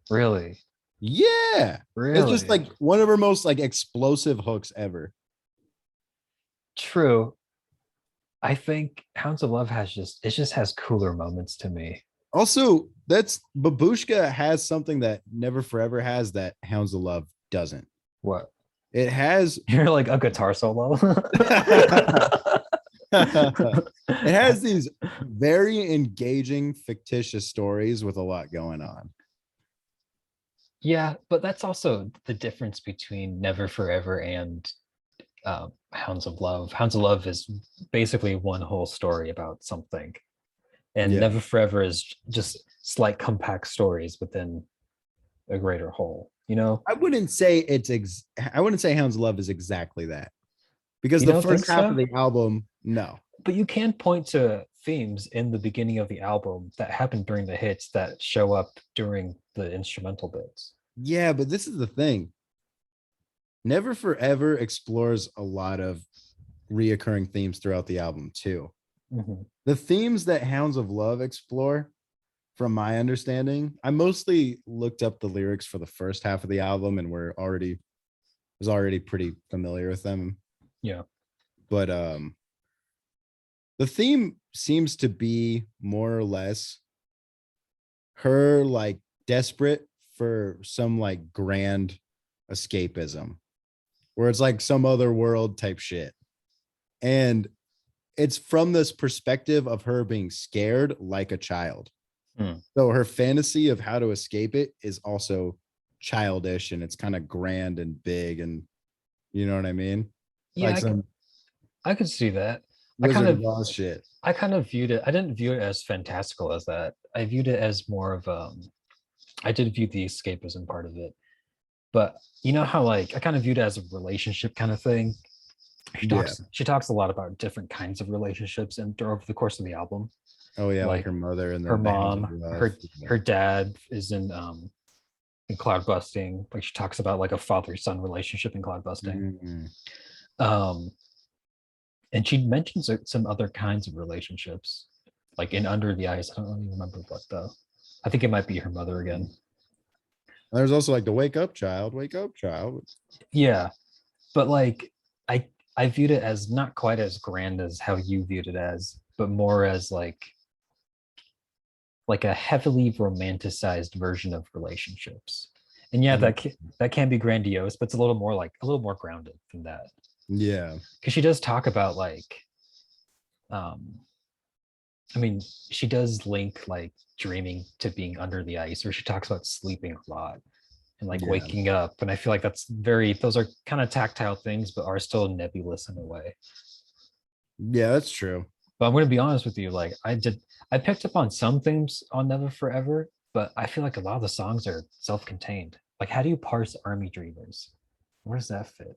Speaker 1: really,
Speaker 2: Yeah. It's just
Speaker 1: really
Speaker 2: like one of her most like explosive hooks ever.
Speaker 1: true. I think Hounds of Love just has cooler moments to me.
Speaker 2: Also, that's Babushka has something that Never Forever has that Hounds of Love doesn't.
Speaker 1: What?
Speaker 2: It has
Speaker 1: You're like a guitar solo.
Speaker 2: it has these very engaging fictitious stories with a lot going on.
Speaker 1: Yeah, but that's also the difference between Never Forever and Hounds of Love. Hounds of Love is basically one whole story about something, and
Speaker 2: Yeah.
Speaker 1: Never Forever is just slight compact stories within a greater whole. You know,
Speaker 2: I wouldn't say I wouldn't say Hounds of Love is exactly that. Because
Speaker 1: you
Speaker 2: the
Speaker 1: don't think
Speaker 2: first half of
Speaker 1: so?
Speaker 2: the album, no.
Speaker 1: But you can point to themes in the beginning of the album that happen during the hits that show up during the instrumental bits.
Speaker 2: Yeah, but this is the thing. Never Forever explores a lot of reoccurring themes throughout the album, too.
Speaker 1: Mhm.
Speaker 2: The themes that Hounds of Love explore, from my understanding, I mostly looked up the lyrics for the first half of the album and was already pretty familiar with them.
Speaker 1: Yeah.
Speaker 2: But the theme seems to be more or less her like desperate for some like grand escapism where it's like some other world type shit. And it's from this perspective of her being scared like a child.
Speaker 1: Hmm.
Speaker 2: So her fantasy of how to escape it is also childish and it's kind of grand and big and you know what I mean?
Speaker 1: Yeah,
Speaker 2: Like some
Speaker 1: I could see that. I kind
Speaker 2: Wizard
Speaker 1: of
Speaker 2: of Oz shit.
Speaker 1: I kind of viewed it. I didn't view it as fantastical as that. I viewed it as more of I did view the escapism part of it. But you know how like I kind of viewed it as a relationship kind of thing.
Speaker 2: Yeah.
Speaker 1: She talks a lot about different kinds of relationships and over the course of the album.
Speaker 2: Oh yeah, like
Speaker 1: Like
Speaker 2: her mother and
Speaker 1: her
Speaker 2: the Hounds of
Speaker 1: mom,
Speaker 2: Love.
Speaker 1: her dad is in cloud busting. Like she talks about like a father-son relationship in cloud busting.
Speaker 2: Mhm.
Speaker 1: Um and she mentions some other kinds of relationships, like in Under the Ice. I don't really remember what though. I think it might be her mother again.
Speaker 2: There's also like the wake up, child.
Speaker 1: Yeah, but like I viewed it as not quite as grand as how you viewed it as, but more as like a heavily romanticized version of relationships. And yeah,
Speaker 2: Mm,
Speaker 1: that can be grandiose, but it's a little more grounded than that.
Speaker 2: yeah.
Speaker 1: Because she does talk about like, um, I mean, she does link like dreaming to being under the ice, or she talks about sleeping a lot. and like
Speaker 2: Yeah.
Speaker 1: waking up. And I feel like those are kind of tactile things, but are still nebulous in a way.
Speaker 2: Yeah, that's true.
Speaker 1: But I'm going to be honest with you, like I picked up on some things on Never Forever, but I feel like a lot of the songs are self-contained. Like, how do you parse Army Dreamers? Where does that fit?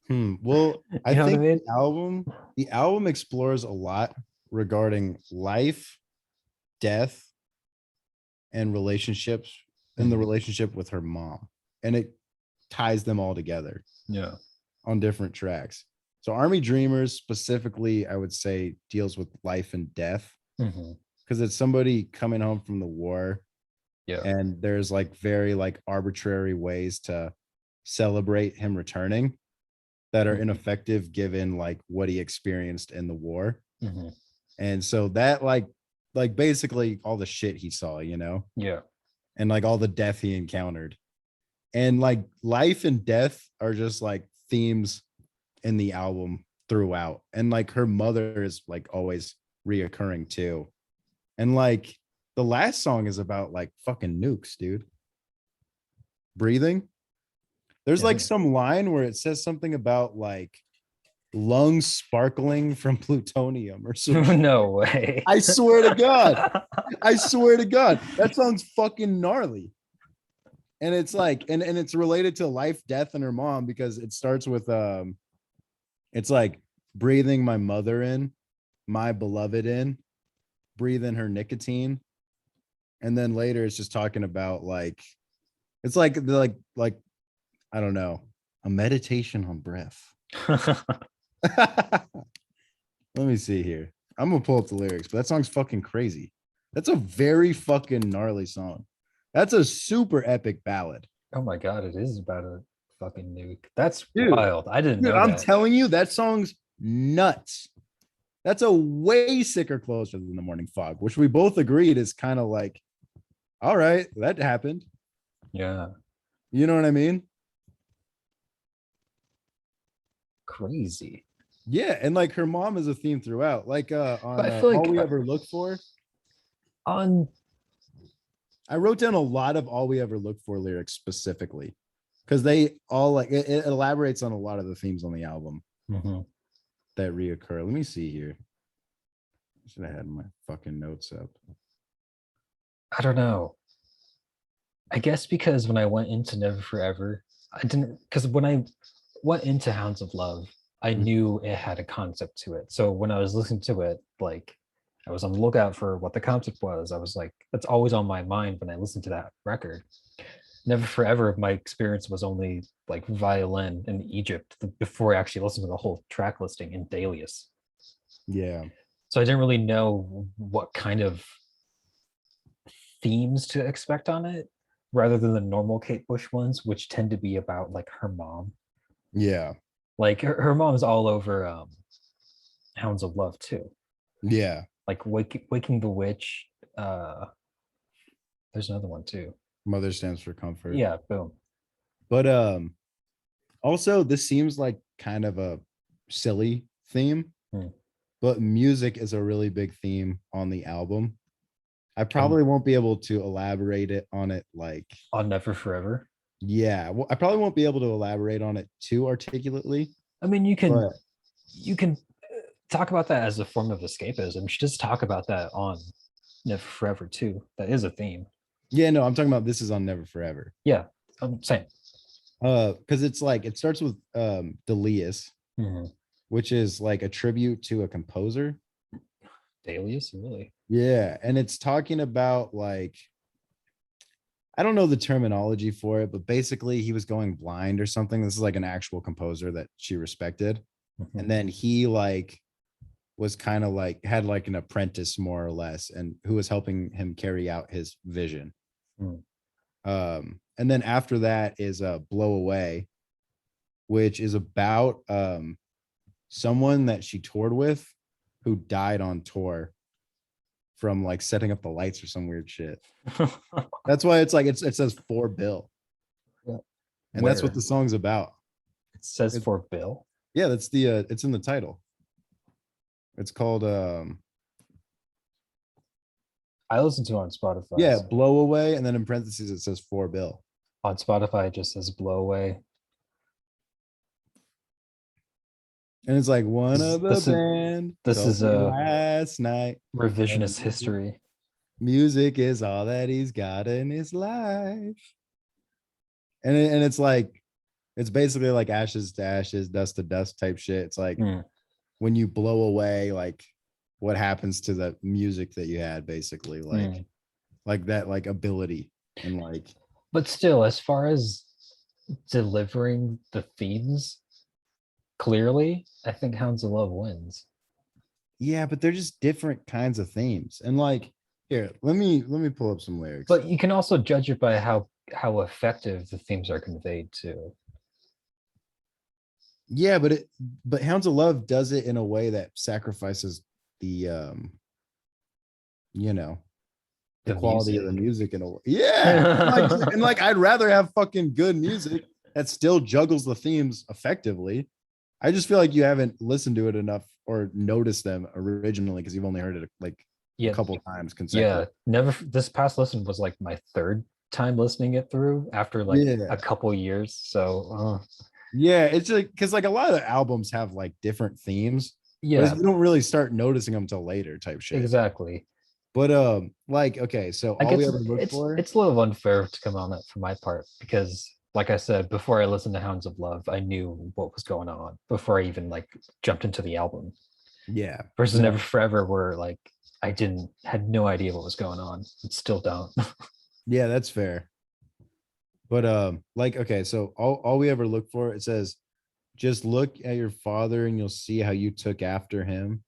Speaker 2: Well, I
Speaker 1: You know what I
Speaker 2: think
Speaker 1: mean?
Speaker 2: the album explores a lot regarding life, death, and relationships, and the
Speaker 1: Mhm.
Speaker 2: relationship with her mom. And it ties them all together
Speaker 1: Yeah.
Speaker 2: on different tracks. So Army Dreamers specifically, I would say, deals with life and death
Speaker 1: Mhm.
Speaker 2: because it's somebody coming home from the war,
Speaker 1: Yeah.
Speaker 2: and there's like very like arbitrary ways to celebrate him returning that are
Speaker 1: Mhm.
Speaker 2: ineffective given like what he experienced in the war.
Speaker 1: Mhm.
Speaker 2: And so that like basically all the shit he saw,
Speaker 1: Yeah.
Speaker 2: and like all the death he encountered. And like life and death are just like themes in the album throughout. And like her mother is like always reoccurring too. And like the last song is about like fucking nukes, dude. Breathing. There's like
Speaker 1: Yeah.
Speaker 2: some line where it says something about like lungs sparkling from plutonium or some shit.
Speaker 1: No way.
Speaker 2: I swear to God. I swear to God. That song's fucking gnarly. And it's like, and it's related to life, death, and her mom because it starts with it's like breathing my mother in, my beloved in, breathing her nicotine. And then later it's just talking about like it's like I don't know, a meditation on breath. Let me see here. I'm gonna pull up the lyrics, but that song's fucking crazy. That's a very fucking gnarly song. That's a super epic ballad.
Speaker 1: Oh my god, it is about a fucking nuke. That's
Speaker 2: Dude,
Speaker 1: wild. I didn't
Speaker 2: dude,
Speaker 1: know
Speaker 2: I'm
Speaker 1: that.
Speaker 2: telling you, that song's nuts. That's a way sicker closer than the morning fog, which we both agreed is kind of like, all right, that happened.
Speaker 1: Yeah.
Speaker 2: You know what I mean?
Speaker 1: Crazy.
Speaker 2: Yeah, and like her mom is a theme throughout. Like
Speaker 1: But
Speaker 2: on
Speaker 1: I feel
Speaker 2: All
Speaker 1: like
Speaker 2: We Ever Look For,
Speaker 1: on
Speaker 2: I wrote down a lot of All We Ever Look For lyrics specifically because they all like it elaborates on a lot of the themes on the album
Speaker 1: Mhm.
Speaker 2: that reoccur. Let me see here. Should have had my fucking notes up.
Speaker 1: I don't know. I guess because when I went into Never Forever, I didn't because when I went into Hounds of Love, I knew it had a concept to it. So when I was listening to it, like I was on the lookout for what the concept was. I was like, that's always on my mind when I listen to that record. Never Forever, my experience was only like violin in Egypt before I actually listened to the whole track listing in Dalius.
Speaker 2: Yeah.
Speaker 1: So I didn't really know what kind of themes to expect on it rather than the normal Kate Bush ones, which tend to be about like her mom.
Speaker 2: Yeah.
Speaker 1: Like her mom's all over Hounds of Love too.
Speaker 2: Yeah.
Speaker 1: Like Waking the Witch. There's another one too.
Speaker 2: Mother stands for comfort.
Speaker 1: Yeah, boom.
Speaker 2: But also this seems like kind of a silly theme,
Speaker 1: Hmm.
Speaker 2: but music is a really big theme on the album. I
Speaker 1: Um,
Speaker 2: probably won't be able to elaborate it on it like
Speaker 1: on Never Forever.
Speaker 2: yeah, well, I probably won't be able to elaborate on it too articulately,
Speaker 1: I mean,
Speaker 2: but
Speaker 1: you can talk about that as a form of escapism. You should just talk about that on Never Forever too. That is a theme.
Speaker 2: yeah, no, I'm talking about this is on Never Forever.
Speaker 1: Yeah, I'm saying.
Speaker 2: Because it's like it starts with Delius,
Speaker 1: Mhm.
Speaker 2: which is like a tribute to a composer.
Speaker 1: Dalius, really?
Speaker 2: Yeah, and it's talking about like I don't know the terminology for it, but basically he was going blind or something. This is like an actual composer that she respected.
Speaker 1: Mhm.
Speaker 2: And then he like was kind of like had like an apprentice more or less and who was helping him carry out his vision.
Speaker 1: Mm.
Speaker 2: And then after that is a Blow Away, which is about someone that she toured with who died on tour from like setting up the lights or some weird shit. That's why it's like it says for Bill.
Speaker 1: Yeah.
Speaker 2: And that's what
Speaker 1: Where
Speaker 2: the song's about.
Speaker 1: it says
Speaker 2: It,
Speaker 1: for Bill.
Speaker 2: yeah, that's the it's in the title. It's called
Speaker 1: I listen to it on Spotify.
Speaker 2: yeah,
Speaker 1: So
Speaker 2: Blow Away, and then in parentheses it says for Bill.
Speaker 1: On Spotify, it just says blow away.
Speaker 2: And it's like one
Speaker 1: This
Speaker 2: of the
Speaker 1: this is
Speaker 2: band
Speaker 1: this
Speaker 2: told
Speaker 1: is
Speaker 2: me
Speaker 1: a
Speaker 2: last night
Speaker 1: revisionist history.
Speaker 2: music is all that he's got in his life. And it's like it's basically like ashes to ashes, dust to dust type shit. It's like
Speaker 1: Hmm.
Speaker 2: when you blow away, like what happens to the music that you had, basically,
Speaker 1: Hmm.
Speaker 2: like that, like ability and like
Speaker 1: But still, as far as delivering the themes clearly, I think Hounds of Love wins.
Speaker 2: yeah, but they're just different kinds of themes. And like here, let me pull up some lyrics.
Speaker 1: But you can also judge it by how effective the themes are conveyed too.
Speaker 2: Yeah, but Hounds of Love does it in a way that sacrifices the you know, the
Speaker 1: The
Speaker 2: quality of the
Speaker 1: music.
Speaker 2: music in a way. Yeah. And like I'd rather have fucking good music that still juggles the themes effectively. I just feel like you haven't listened to it enough or noticed them originally because you've only heard it like a
Speaker 1: Yeah,
Speaker 2: couple times
Speaker 1: yeah.
Speaker 2: consecutive.
Speaker 1: Never. This past listen was like my third time listening it through after like
Speaker 2: Yeah.
Speaker 1: a couple years. So
Speaker 2: Yeah. It's like because like a lot of the albums have like different themes, but
Speaker 1: yeah,
Speaker 2: you don't really start noticing them till later type shit.
Speaker 1: exactly.
Speaker 2: But like okay, so
Speaker 1: I
Speaker 2: all we
Speaker 1: guess
Speaker 2: ever look
Speaker 1: it's
Speaker 2: for,
Speaker 1: it's a little unfair to come on that for my part because, like I said, before I listened to Hounds of Love, I knew what was going on before I even like jumped into the album.
Speaker 2: yeah,
Speaker 1: Versus
Speaker 2: no,
Speaker 1: Never Forever, where like I didn't had no idea what was going on, and still don't.
Speaker 2: yeah, that's fair. But like okay, so all we ever look for, it says, just look at your father and you'll see how you took after him.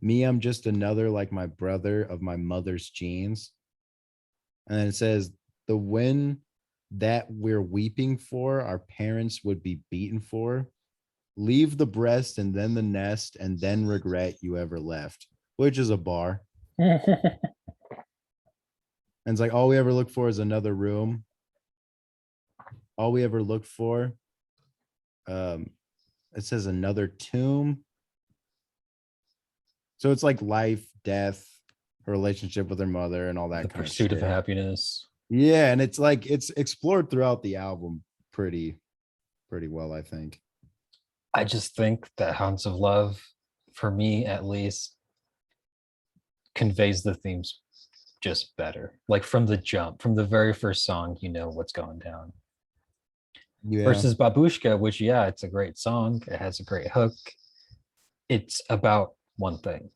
Speaker 2: Me, I'm just another like my brother of my mother's genes. And then it says, the win that we're weeping for, our parents would be beaten for. Leave the breast and then the nest, and then regret you ever left, which is a bar. And it's like all we ever look for is another room. All we ever look for, um, it says another tomb. So it's like life, death, her relationship with her mother, and all
Speaker 1: The
Speaker 2: that kind of
Speaker 1: pursuit of
Speaker 2: shit.
Speaker 1: happiness.
Speaker 2: Yeah, and it's like it's explored throughout the album pretty well, I think.
Speaker 1: I just think that Hounds of Love, for me at least, conveys the themes just better. Like from the jump, from the very first song, you know what's going down.
Speaker 2: Yeah,
Speaker 1: Versus Babushka, which yeah, it's a great song. It has a great hook. It's about one thing.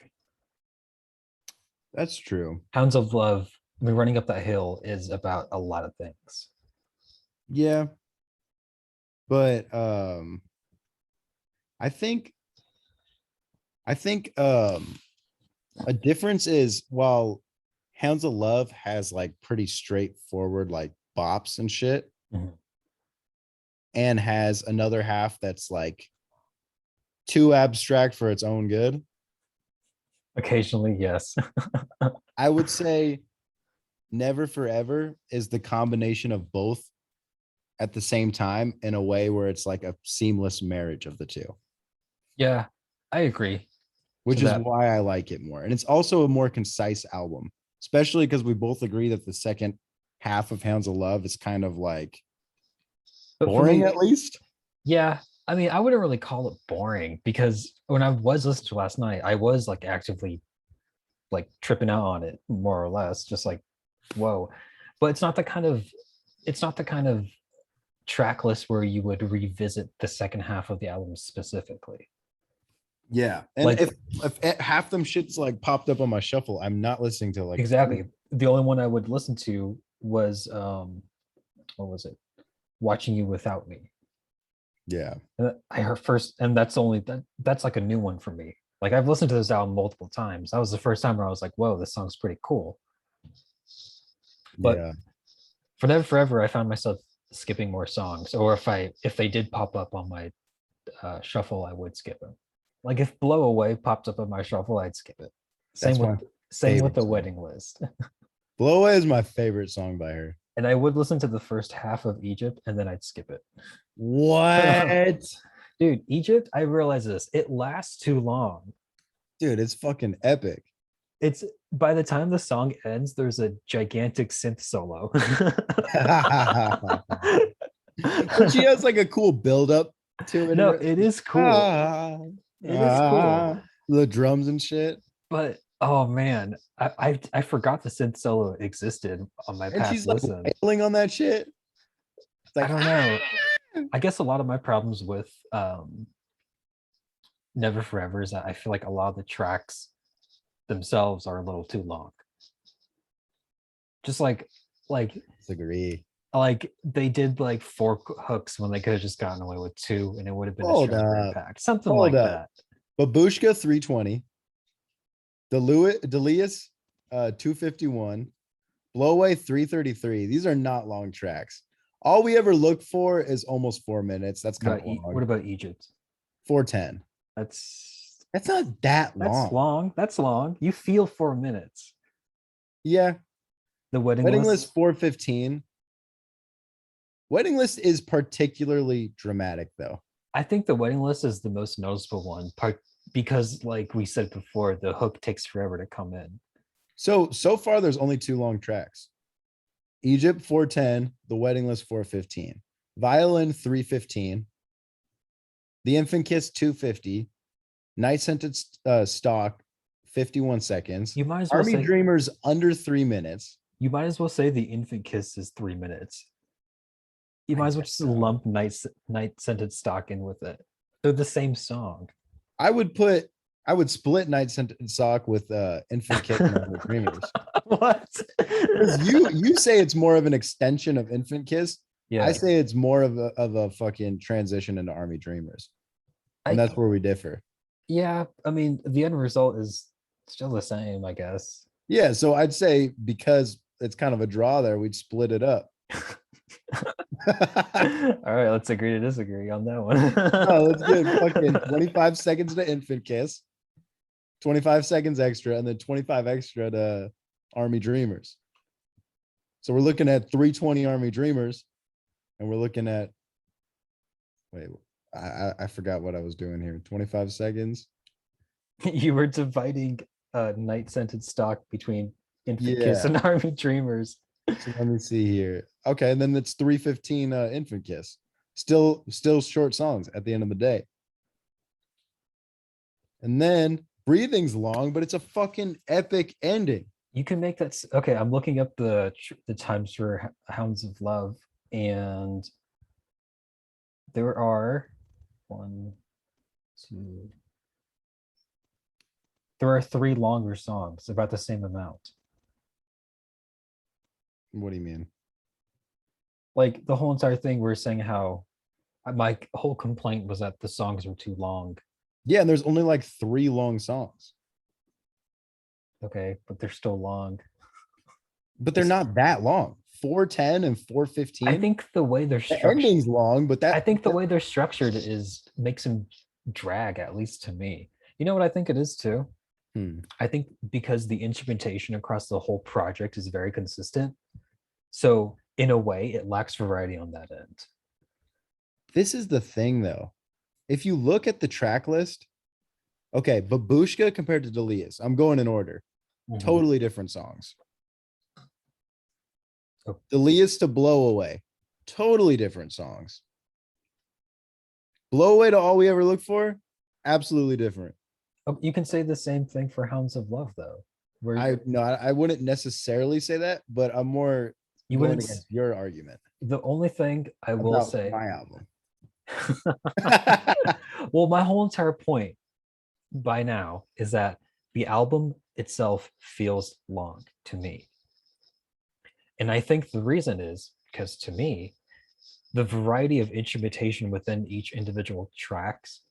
Speaker 2: that's true.
Speaker 1: Hounds of Love, I mean, running up that hill is about a lot of things.
Speaker 2: Yeah, but I think I think a difference is while Hounds of Love has like pretty straightforward like bops and shit,
Speaker 1: Mhm.
Speaker 2: and has another half that's like too abstract for its own good.
Speaker 1: Occasionally, yes.
Speaker 2: I would say Never Forever is the combination of both at the same time in a way where it's like a seamless marriage of the two,
Speaker 1: Yeah, I agree to
Speaker 2: which is
Speaker 1: that.
Speaker 2: why I like it more. And it's also a more concise album, especially because we both agree that the second half of Hounds of Love is kind of like
Speaker 1: But for
Speaker 2: boring,
Speaker 1: me,
Speaker 2: at least.
Speaker 1: yeah, I mean, I wouldn't really call it boring because when I was listening to last night, I was like actively like tripping out on it more or less, just like, whoa. But it's not the kind of track list where you would revisit the second half of the album specifically.
Speaker 2: Yeah. And
Speaker 1: Like
Speaker 2: if half them shits like popped up on my shuffle, I'm not listening to like
Speaker 1: exactly. The only one I would listen to was what was it? Watching You Without Me.
Speaker 2: yeah.
Speaker 1: And I heard first, and that's like a new one for me. Like I've listened to this album multiple times. That was the first time where I was like, whoa, this song's pretty cool. But
Speaker 2: Yeah.
Speaker 1: for Never Forever, I found myself skipping more songs, or if they did pop up on my shuffle, I would skip them. Like if Blow Away popped up on my shuffle, I'd skip it. Same
Speaker 2: That's
Speaker 1: with
Speaker 2: my
Speaker 1: same with
Speaker 2: favorite
Speaker 1: the
Speaker 2: song.
Speaker 1: wedding list.
Speaker 2: Blow Away is my favorite song by her.
Speaker 1: And I would listen to the first half of Egypt and then I'd skip it.
Speaker 2: What?
Speaker 1: Dude, Egypt, I realize this. It lasts too long.
Speaker 2: Dude, it's fucking epic.
Speaker 1: It's by the time the song ends, there's a gigantic synth solo.
Speaker 2: But she has like a cool build up to it.
Speaker 1: No,
Speaker 2: And
Speaker 1: it is cool.
Speaker 2: ah,
Speaker 1: It is cool.
Speaker 2: the drums and shit.
Speaker 1: But oh man, I forgot the synth solo existed on my
Speaker 2: And
Speaker 1: past
Speaker 2: she's like
Speaker 1: listen.
Speaker 2: wailing on that shit. It's
Speaker 1: I
Speaker 2: like,
Speaker 1: don't know. I guess a lot of my problems with Never Forever is that I feel like a lot of the tracks themselves are a little too long. Just like
Speaker 2: disagree.
Speaker 1: like they did like four hooks when they could have just gotten away with two and it would have been a
Speaker 2: Hold
Speaker 1: stronger
Speaker 2: up.
Speaker 1: impact. Something
Speaker 2: Hold
Speaker 1: like
Speaker 2: up.
Speaker 1: that.
Speaker 2: Babushka 320. Delius 251. Blow Away 333. These are not long tracks. All we ever look for is almost 4 minutes. That's kind of long.
Speaker 1: What about Egypt?
Speaker 2: 410.
Speaker 1: That's
Speaker 2: That's not that
Speaker 1: that's
Speaker 2: long.
Speaker 1: long. That's long. You feel 4 minutes.
Speaker 2: Yeah.
Speaker 1: The wedding
Speaker 2: Wedding
Speaker 1: list.
Speaker 2: List 415. Wedding List is particularly dramatic though.
Speaker 1: I think the wedding list is the most noticeable one, part because, like we said before, the hook takes forever to come in.
Speaker 2: So far there's only two long tracks. Egypt 410, The Wedding List 415, Violin 315, The Infant Kiss 250, Night Sentence Stock 51 seconds.
Speaker 1: You might as well
Speaker 2: Army
Speaker 1: say
Speaker 2: Dreamers under 3 minutes.
Speaker 1: you might as well say the infant kiss is 3 minutes. You might as well just lump night scented stock in with it. They're the same song.
Speaker 2: I would split Night Sentence Stock with Infant Kiss and Army Dreamers.
Speaker 1: What?
Speaker 2: Because you say it's more of an extension of Infant Kiss.
Speaker 1: Yeah.
Speaker 2: I say it's more of a fucking transition into Army Dreamers. And that's where we differ.
Speaker 1: Yeah, I mean, the end result is still the same, I guess.
Speaker 2: Yeah, so I'd say because it's kind of a draw there, we'd split it up.
Speaker 1: All right, let's agree to disagree on that one.
Speaker 2: No, let's get fucking 25 seconds to Infant Kiss, 25 seconds extra, and then 25 extra to Army Dreamers. So we're looking at 320 Army Dreamers, and we're looking at wait, I forgot what I was doing here. 25 seconds.
Speaker 1: You were dividing night scented stock between Infant Kiss
Speaker 2: Yeah.
Speaker 1: and Army Dreamers.
Speaker 2: So let me see here. Okay, and then it's 315 Infant Kiss. Still short songs at the end of the day. And then Breathing's long, but it's a fucking epic ending.
Speaker 1: You can make that okay. I'm looking up the times for Hounds of Love, and there are one, two. There are three longer songs, about the same amount.
Speaker 2: What do you mean?
Speaker 1: Like the whole entire thing, we're saying how my whole complaint was that the songs were too long.
Speaker 2: Yeah, and there's only like 3 long songs.
Speaker 1: Okay, but they're still long.
Speaker 2: But they're not that long. 410 and 415.
Speaker 1: I think the way they're
Speaker 2: the
Speaker 1: structured,
Speaker 2: ending's long, but
Speaker 1: I think the way they're structured is makes them drag, at least to me. You know what I think it is too? I think because the instrumentation across the whole project is very consistent. So in a way, it lacks variety on that end.
Speaker 2: This is the thing though. If you look at the track list, okay, Babushka compared to Delius, I'm going in order.
Speaker 1: Mhm.
Speaker 2: Totally different songs.
Speaker 1: Oh.
Speaker 2: Delius to Blow Away, totally different songs. Blow Away to All We Ever Look For, absolutely different.
Speaker 1: Oh, you can say the same thing for Hounds of Love, though. Where
Speaker 2: I wouldn't necessarily say that, but I'm more
Speaker 1: you
Speaker 2: going
Speaker 1: wouldn't.
Speaker 2: against your argument.
Speaker 1: The only thing I will
Speaker 2: about
Speaker 1: say,
Speaker 2: my album.
Speaker 1: well, my whole entire point by now is that the album itself feels long to me. And I think the reason is because to me, the variety of instrumentation within each individual tracks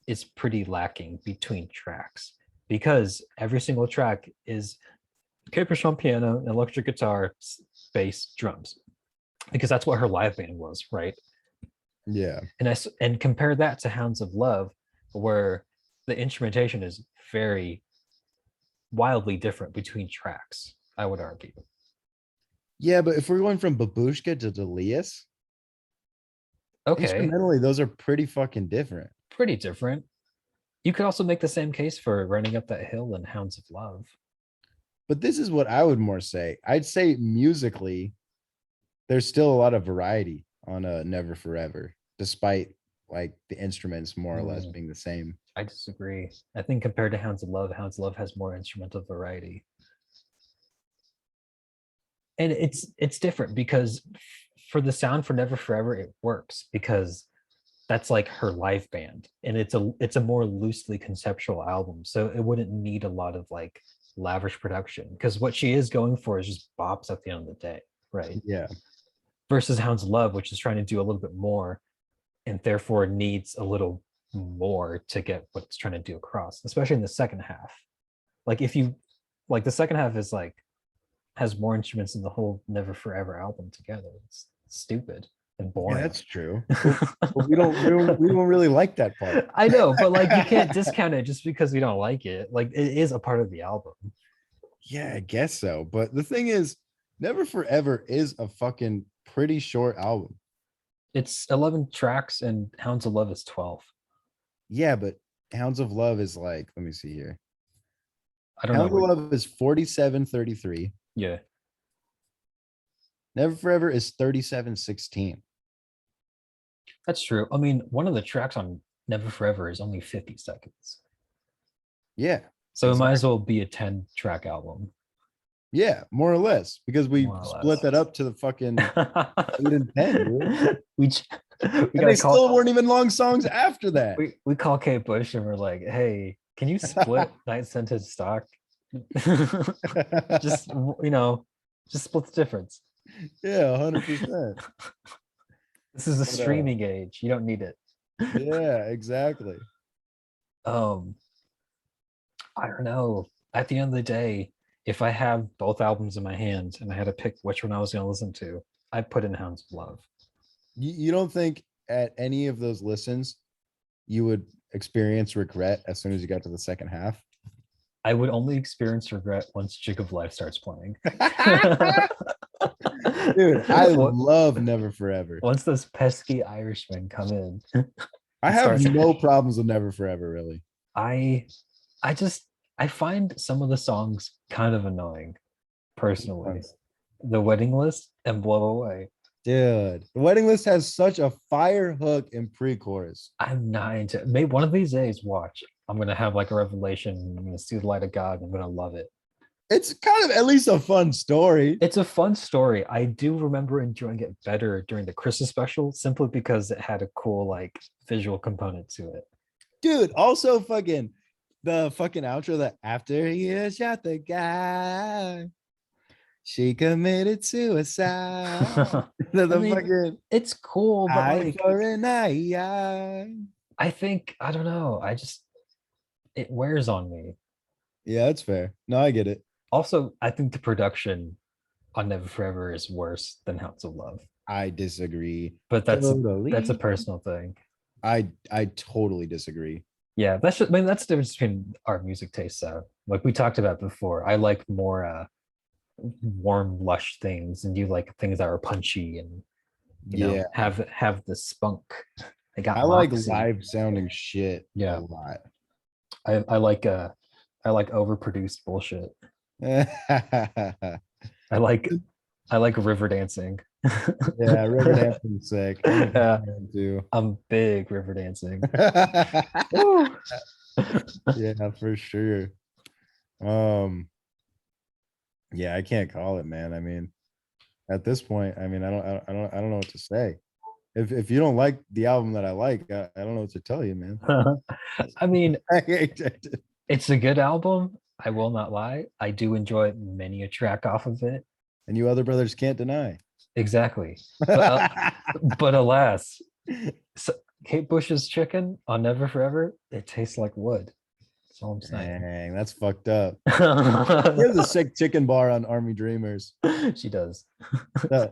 Speaker 1: is pretty lacking between tracks, because every single track is capo piano, electric guitar, bass, drums, because that's what her live band was, right?
Speaker 2: Yeah.
Speaker 1: And compare that to Hounds of Love, where the instrumentation is very wildly different between tracks, I would argue.
Speaker 2: Yeah, but if we're going from Babushka to Delius,
Speaker 1: okay,
Speaker 2: instrumentally, those are pretty fucking different.
Speaker 1: Pretty different. You could also make the same case for Running Up That Hill and Hounds of Love.
Speaker 2: But this is what I would more say. I'd say musically, there's still a lot of variety on Never Forever, despite like the instruments more or less
Speaker 1: Mm,
Speaker 2: being the same.
Speaker 1: I disagree. I think compared to Hounds of Love has more instrumental variety. And it's different because for the sound for Never Forever, it works because that's like her live band. And it's a more loosely conceptual album. So it wouldn't need a lot of like lavish production because what she is going for is just bops at the end of the day, right?
Speaker 2: Yeah.
Speaker 1: Versus Hounds of Love, which is trying to do a little bit more and therefore needs a little more to get what it's trying to do across, especially in the second half. Like if you like the second half is like has more instruments than the whole Never Forever album together. It's stupid and
Speaker 2: Yeah,
Speaker 1: boring.
Speaker 2: that's true. But we don't really like that part.
Speaker 1: I know, but like you can't discount it just because we don't like it. Like it is a part of the album.
Speaker 2: Yeah, I guess so. But the thing is, Never Forever is a fucking pretty short album.
Speaker 1: It's 11 tracks and Hounds of Love is 12.
Speaker 2: Yeah, but Hounds of Love is like, let me see here.
Speaker 1: I don't know.
Speaker 2: Hounds of Love is 47:33.
Speaker 1: Yeah.
Speaker 2: Never Forever is 37:16.
Speaker 1: That's true. I mean, one of the tracks on Never Forever is only 50 seconds.
Speaker 2: Yeah.
Speaker 1: So it might as well be a 10 track album.
Speaker 2: Yeah, more or less, because we
Speaker 1: More or
Speaker 2: split
Speaker 1: less.
Speaker 2: that up to the fucking 8 and 10, dude.
Speaker 1: we
Speaker 2: And
Speaker 1: gotta
Speaker 2: they
Speaker 1: call
Speaker 2: still weren't even long songs after that.
Speaker 1: we call Kate Bush and we're like, hey, can you split Night Scented Stock? Just just split the difference.
Speaker 2: Yeah, 100%.
Speaker 1: This is a streaming age. You don't need it.
Speaker 2: Yeah, exactly.
Speaker 1: Um, I don't know. At the end of the day, if I have both albums in my hand and I had to pick which one I was going to listen to, I'd put in Hounds of Love.
Speaker 2: You don't think at any of those listens you would experience regret as soon as you got to the second half?
Speaker 1: I would only experience regret once Jig of Life starts playing.
Speaker 2: Dude, I love Never Forever.
Speaker 1: Once those pesky Irishmen come in,
Speaker 2: I have no problems with Never Forever, really.
Speaker 1: I find some of the songs kind of annoying, personally. The Wedding List and Blow Away.
Speaker 2: Dude, the Wedding List has such a fire hook in pre-chorus.
Speaker 1: I'm not into it. Maybe one of these days, watch. I'm gonna have like a revelation. I'm gonna see the light of God. I'm gonna love it.
Speaker 2: It's kind of at least a fun story.
Speaker 1: It's a fun story. I do remember enjoying it better during the Christmas special, simply because it had a cool like visual component to it.
Speaker 2: Dude, also the fucking outro that after he shot the guy, she committed suicide.
Speaker 1: It's cool, but like
Speaker 2: for an eye.
Speaker 1: I don't know. It wears on me.
Speaker 2: Yeah, that's fair. No, I get it.
Speaker 1: Also, I think the production on Never Forever is worse than Hounds of Love.
Speaker 2: I disagree.
Speaker 1: But that's a personal thing.
Speaker 2: I totally disagree.
Speaker 1: Yeah, that's the difference between our music tastes. So, like we talked about before, I like more warm, lush things, and you like things that are punchy and you know have the spunk.
Speaker 2: I like live sounding shit
Speaker 1: a
Speaker 2: lot.
Speaker 1: I like overproduced bullshit. I like river dancing.
Speaker 2: Yeah, river dancing sick.
Speaker 1: I'm big river dancing.
Speaker 2: Yeah, for sure. Yeah, I can't call it, man. I mean, at this point, I mean, I don't know what to say. If you don't like the album that I like, I don't know what to tell you, man.
Speaker 1: I mean, it's a good album. I will not lie. I do enjoy many a track off of it.
Speaker 2: And you other brothers can't deny.
Speaker 1: Exactly. But alas, so Kate Bush's chicken on Never Forever, it tastes like wood. That's all I'm saying.
Speaker 2: Dang, that's fucked up. She has a sick chicken bar on Army Dreamers.
Speaker 1: She does.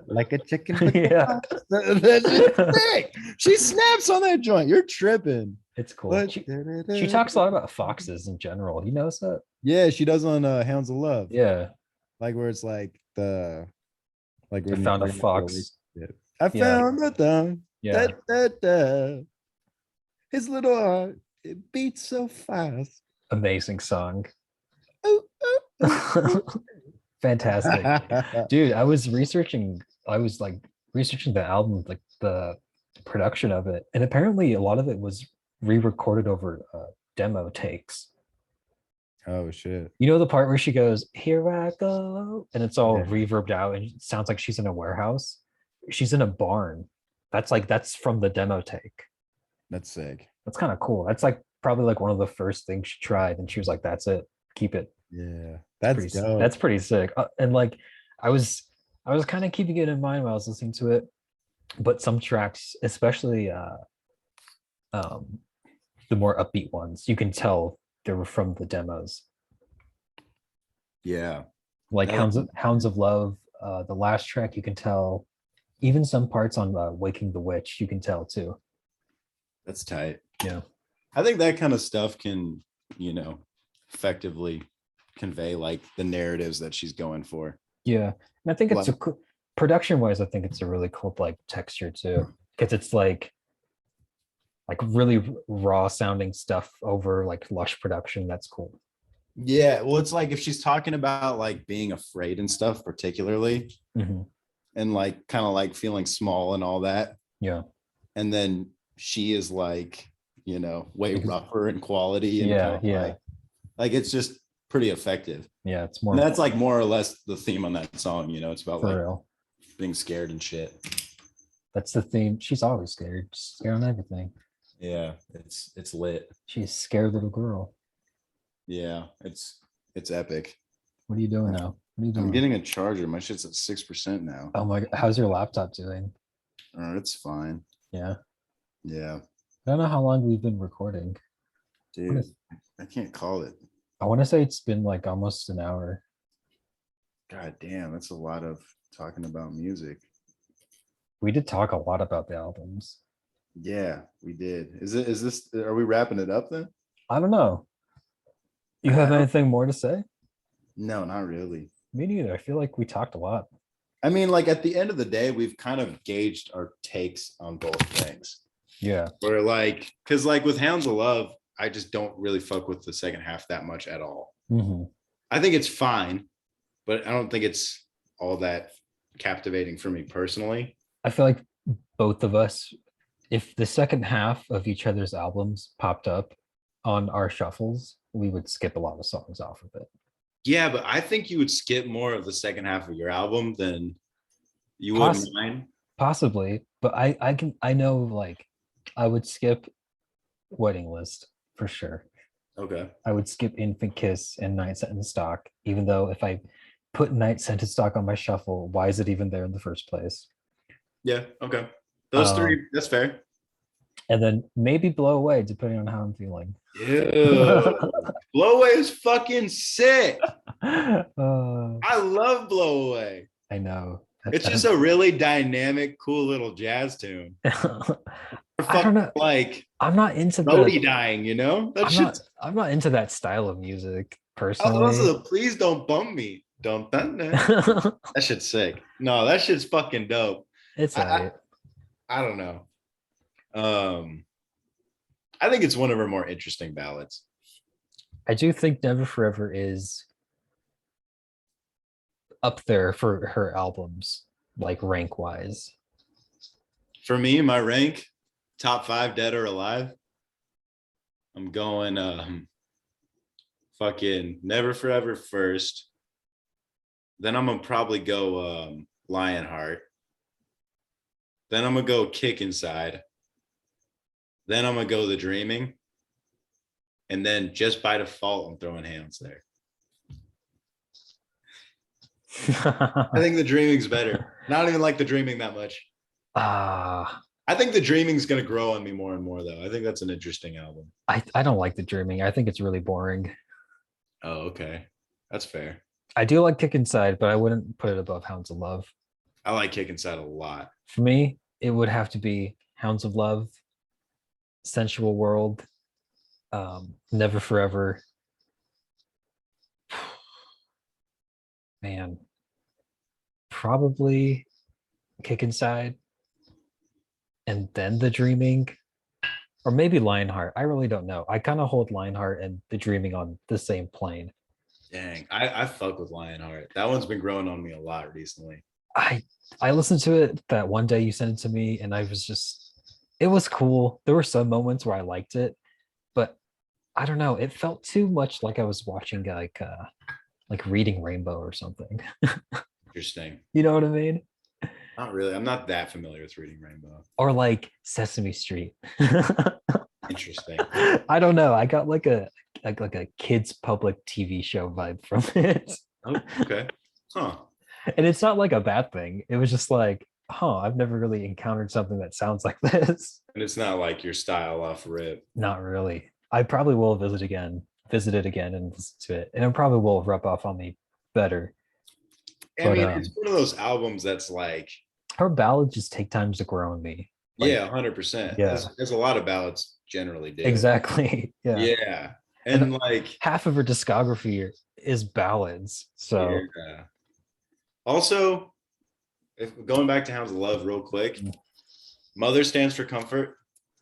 Speaker 2: Like a chicken.
Speaker 1: Yeah.
Speaker 2: That's sick. She snaps on that joint. You're tripping.
Speaker 1: It's cool. She talks a lot about foxes in general. You notice that?
Speaker 2: Yeah, she does on Hounds of Love.
Speaker 1: Yeah.
Speaker 2: Like where it's like
Speaker 1: I found a fox.
Speaker 2: I found a thumb.
Speaker 1: Yeah.
Speaker 2: His little heart, it beats so fast.
Speaker 1: Amazing song.
Speaker 2: Ooh, ooh,
Speaker 1: Fantastic. Dude, I was like researching the album, like the production of it, and apparently a lot of it was re-recorded over demo takes.
Speaker 2: Oh shit.
Speaker 1: You know the part where she goes, "Here I go," and it's all
Speaker 2: Yeah.
Speaker 1: reverbed out and it sounds like she's in a warehouse. She's in a barn. That's from the demo take.
Speaker 2: That's sick.
Speaker 1: That's kind of cool. That's like probably like one of the first things she tried, and she was like, "That's it, keep it."
Speaker 2: Yeah.
Speaker 1: It's
Speaker 2: That's
Speaker 1: pretty.
Speaker 2: dope.
Speaker 1: That's pretty sick. And like, I was, I was kind of keeping it in mind while I was listening to it, but some tracks, especially um, the more upbeat ones, you can tell they were from the demos.
Speaker 2: Yeah.
Speaker 1: Like
Speaker 2: That,
Speaker 1: Hounds of Love, the last track, you can tell. Even some parts on Waking the Witch, you can tell too.
Speaker 2: that's tight.
Speaker 1: Yeah.
Speaker 2: I think that kind of stuff can, effectively convey like the narratives that she's going for.
Speaker 1: Yeah, and I think it's
Speaker 2: Like,
Speaker 1: a production wise. I think it's a really cool like texture too, because it's like really raw sounding stuff over like lush production. That's cool.
Speaker 2: yeah, well, it's like if she's talking about like being afraid and stuff, particularly,
Speaker 1: Hmm.
Speaker 2: and like kind of like feeling small and all that.
Speaker 1: Yeah.
Speaker 2: And then she is like, way rougher in quality and kind
Speaker 1: Yeah.
Speaker 2: of
Speaker 1: Yeah.
Speaker 2: like it's just pretty effective.
Speaker 1: Yeah. It's
Speaker 2: And
Speaker 1: more
Speaker 2: that's like more or less the theme on that song, it's about
Speaker 1: for
Speaker 2: like
Speaker 1: real.
Speaker 2: being scared and shit.
Speaker 1: That's the theme. She's always scared. She's scared on everything.
Speaker 2: Yeah, it's lit.
Speaker 1: She's a scared little girl.
Speaker 2: Yeah, it's epic.
Speaker 1: What are you doing now? What are you
Speaker 2: I'm
Speaker 1: doing?
Speaker 2: getting a charger. My shit's at 6% now.
Speaker 1: Oh my! How's your laptop doing?
Speaker 2: It's fine.
Speaker 1: Yeah.
Speaker 2: Yeah,
Speaker 1: I don't know how long we've been recording.
Speaker 2: dude, I can't call it.
Speaker 1: I want to say it's been like almost an hour.
Speaker 2: God damn, that's a lot of talking about music.
Speaker 1: We did talk a lot about the albums.
Speaker 2: Yeah, we did. Is this are we wrapping it up then?
Speaker 1: I don't know. You
Speaker 2: I
Speaker 1: have
Speaker 2: don't,
Speaker 1: anything more to say?
Speaker 2: no, not really.
Speaker 1: Me neither. I feel like we talked a lot.
Speaker 2: I mean, like at the end of the day, we've kind of gauged our takes on both things.
Speaker 1: Yeah.
Speaker 2: We're like, because like with Hounds of Love, I just don't really fuck with the second half that much at all.
Speaker 1: Hmm.
Speaker 2: I think it's fine, but I don't think it's all that captivating for me personally.
Speaker 1: I feel like both of us, if the second half of each other's albums popped up on our shuffles, we would skip a lot of songs off of it.
Speaker 2: Yeah, but I think you would skip more of the second half of your album than you would
Speaker 1: Poss-
Speaker 2: mine.
Speaker 1: Possibly, but I know like I would skip Wedding List for sure.
Speaker 2: Okay.
Speaker 1: I would skip Infant Kiss and Night Set in Stock, even though if I put Night Sent in Stock on my shuffle, why is it even there in the first place?
Speaker 2: Yeah. Okay. Those three, that's fair.
Speaker 1: And then maybe Blow Away, depending on how I'm feeling.
Speaker 2: Yeah. Blow Away is fucking sick.
Speaker 1: uh,
Speaker 2: I love Blow Away.
Speaker 1: I know.
Speaker 2: It's just a really dynamic, cool little jazz tune.
Speaker 1: I don't know.
Speaker 2: Like
Speaker 1: I'm not into
Speaker 2: Brody
Speaker 1: the.
Speaker 2: dying, That shit's
Speaker 1: I'm not into that style of music
Speaker 2: also
Speaker 1: personally.
Speaker 2: please don't bump me. Don't that shit's sick. No, that shit's fucking dope.
Speaker 1: It's
Speaker 2: I, I don't know. I think it's one of her more interesting ballads.
Speaker 1: I do think Never Forever is up there for her albums, like rank wise.
Speaker 2: For me, my rank, top 5 dead or alive. I'm going fucking Never Forever first. Then I'm gonna probably go Lionheart. Then I'm gonna go Kick Inside. Then I'm gonna go The Dreaming. And then just by default, I'm throwing Hands there. I think The Dreaming's better. Not even like The Dreaming that much. I think The Dreaming's gonna grow on me more and more, though. I think that's an interesting album.
Speaker 1: I don't like The Dreaming. I think it's really boring.
Speaker 2: Oh, okay. That's fair.
Speaker 1: I do like Kick Inside, but I wouldn't put it above Hounds of Love.
Speaker 2: I like Kick Inside a lot.
Speaker 1: For me, it would have to be Hounds of Love, Sensual World, Never Forever. Man, probably Kick Inside, and then The Dreaming, or maybe Lionheart. I really don't know. I kind of hold Lionheart and The Dreaming on the same plane.
Speaker 2: Dang, I fuck with Lionheart. That one's been growing on me a lot recently.
Speaker 1: I I listened to it that one day you sent it to me, and I was just, it was cool. There were some moments where I liked it, but I don't know. It felt too much like I was watching like reading Rainbow or something.
Speaker 2: Interesting.
Speaker 1: You know what I mean?
Speaker 2: Not really. I'm not that familiar with Reading Rainbow.
Speaker 1: Or like Sesame Street.
Speaker 2: Interesting.
Speaker 1: I don't know. I got like a kids public TV show vibe from it.
Speaker 2: Oh, okay. Huh.
Speaker 1: And it's not like a bad thing. It was just like, huh, I've never really encountered something that sounds like this.
Speaker 2: And it's not like your style off rip.
Speaker 1: Not really. I probably will visit it again and listen to it. And it probably will rub off on me better.
Speaker 2: I
Speaker 1: But
Speaker 2: mean, it's one of those albums that's like,
Speaker 1: her ballads just take time to grow on me. Like,
Speaker 2: yeah, 100%.
Speaker 1: yeah.
Speaker 2: As a lot of ballads generally do.
Speaker 1: Exactly. Yeah.
Speaker 2: Yeah.
Speaker 1: And
Speaker 2: And like
Speaker 1: half of her discography is ballads. So
Speaker 2: yeah. Also, if going back to Hounds of Love real quick, Mother Stands for Comfort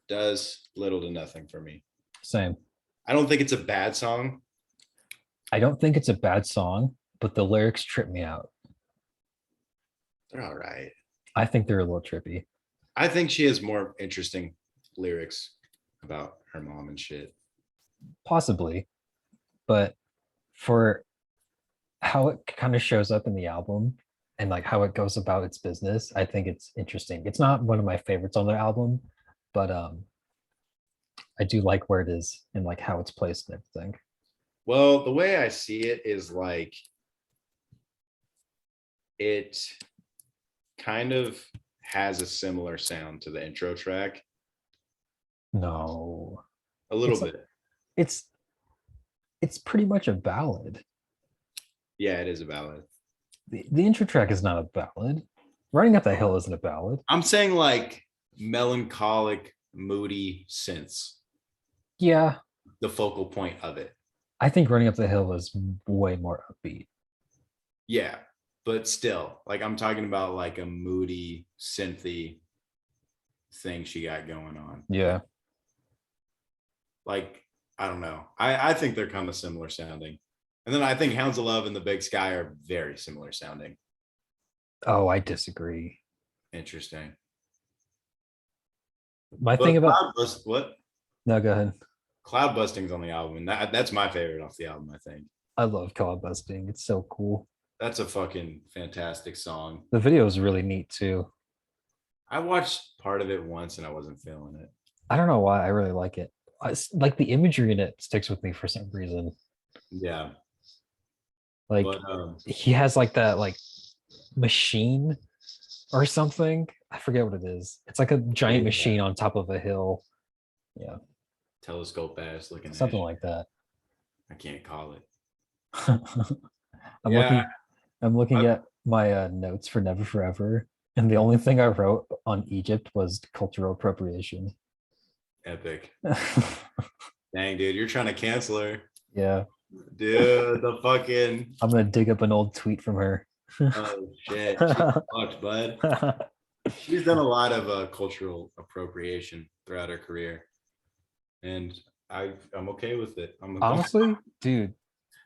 Speaker 2: does little to nothing for me.
Speaker 1: same.
Speaker 2: I don't think it's a bad song.
Speaker 1: I don't think it's a bad song, but the lyrics trip me out.
Speaker 2: They're all right.
Speaker 1: I think they're a little trippy.
Speaker 2: I think she has more interesting lyrics about her mom and shit.
Speaker 1: Possibly. But for how it kind of shows up in the album and like how it goes about its business, I think it's interesting. It's not one of my favorites on the album, but I do like where it is and like how it's placed and everything.
Speaker 2: Well, the way I see it is like it kind of has a similar sound to the intro track.
Speaker 1: No.
Speaker 2: A little
Speaker 1: It's
Speaker 2: bit.
Speaker 1: It's pretty much a ballad.
Speaker 2: Yeah, it is a ballad.
Speaker 1: The intro track is not a ballad. Running Up the Hill isn't a ballad.
Speaker 2: I'm saying like melancholic, moody synths,
Speaker 1: Yeah,
Speaker 2: the focal point of it.
Speaker 1: I think Running Up the Hill is way more upbeat.
Speaker 2: Yeah, but still, like I'm talking about like a moody, synthy thing she got going on.
Speaker 1: Yeah.
Speaker 2: Like, I don't know. I think they're kind of similar sounding. And then I think Hounds of Love and The Big Sky are very similar sounding.
Speaker 1: Oh, I disagree.
Speaker 2: Interesting.
Speaker 1: My thing about
Speaker 2: what?
Speaker 1: No, go ahead.
Speaker 2: Cloud Busting's on the album, and that's my favorite off the album, I think.
Speaker 1: I love Cloud Busting. It's so cool.
Speaker 2: That's a fucking fantastic song.
Speaker 1: The video is really neat too.
Speaker 2: I watched part of it once and I wasn't feeling it.
Speaker 1: I don't know why I really like it. Like the imagery in it sticks with me for some reason.
Speaker 2: Yeah.
Speaker 1: Like
Speaker 2: But
Speaker 1: he has like that like machine or something. I forget what it is. It's like a giant machine on top of a hill. Yeah.
Speaker 2: telescope ass looking
Speaker 1: Something like that.
Speaker 2: I can't call it.
Speaker 1: I'm looking at my notes for Never Forever, and the only thing I wrote on Egypt was cultural appropriation.
Speaker 2: Epic. Dang, dude, you're trying to cancel her.
Speaker 1: Yeah.
Speaker 2: Dude, the fucking
Speaker 1: I'm gonna dig up an old tweet from her.
Speaker 2: oh shit. She's fucked, bud. She's done a lot of cultural appropriation throughout her career. And I'm okay with it.
Speaker 1: Honestly, dude,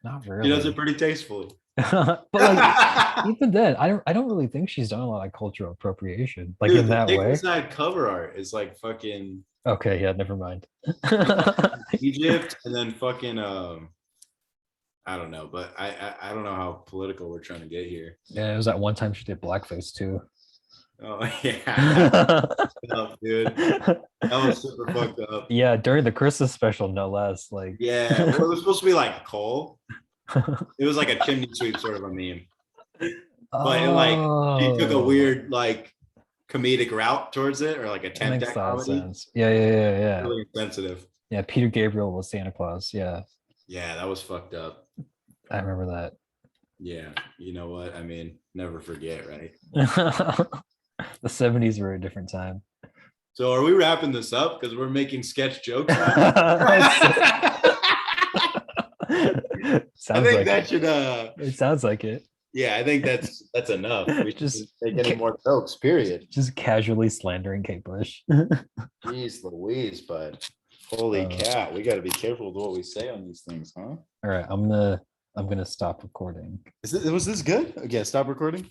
Speaker 1: not really.
Speaker 2: She does it pretty tastefully.
Speaker 1: But like even then, I don't really think she's done a lot of cultural appropriation. Like, dude, in that way.
Speaker 2: Side cover art is like fucking
Speaker 1: okay, yeah, never mind.
Speaker 2: Egypt and then fucking I don't know, but I don't know how political we're trying to get here.
Speaker 1: Yeah, it was that one time she did blackface too.
Speaker 2: Oh yeah. Up, dude. That was super fucked up.
Speaker 1: Yeah, during the Christmas special, no less. Like
Speaker 2: yeah, well, it was supposed to be like coal. It was like a chimney sweep sort of a meme. But like she took a weird like comedic route towards it, or like a 10-deck comedy.
Speaker 1: Sense. Yeah.
Speaker 2: Really insensitive.
Speaker 1: Yeah, Peter Gabriel was Santa Claus. Yeah.
Speaker 2: Yeah, that was fucked up.
Speaker 1: I remember that.
Speaker 2: Yeah, you know what? I mean, never forget, right?
Speaker 1: The 70s were a different time.
Speaker 2: So are we wrapping this up because we're making sketch jokes? I think that should
Speaker 1: it sounds like it.
Speaker 2: Yeah, I think that's enough. We just make any more jokes, period.
Speaker 1: Just casually slandering Kate Bush.
Speaker 2: Jeez Louise, but holy cat, we got to be careful with what we say on these things, huh?
Speaker 1: All right, I'm gonna I'm gonna stop recording.
Speaker 2: Was this good? Okay, stop recording.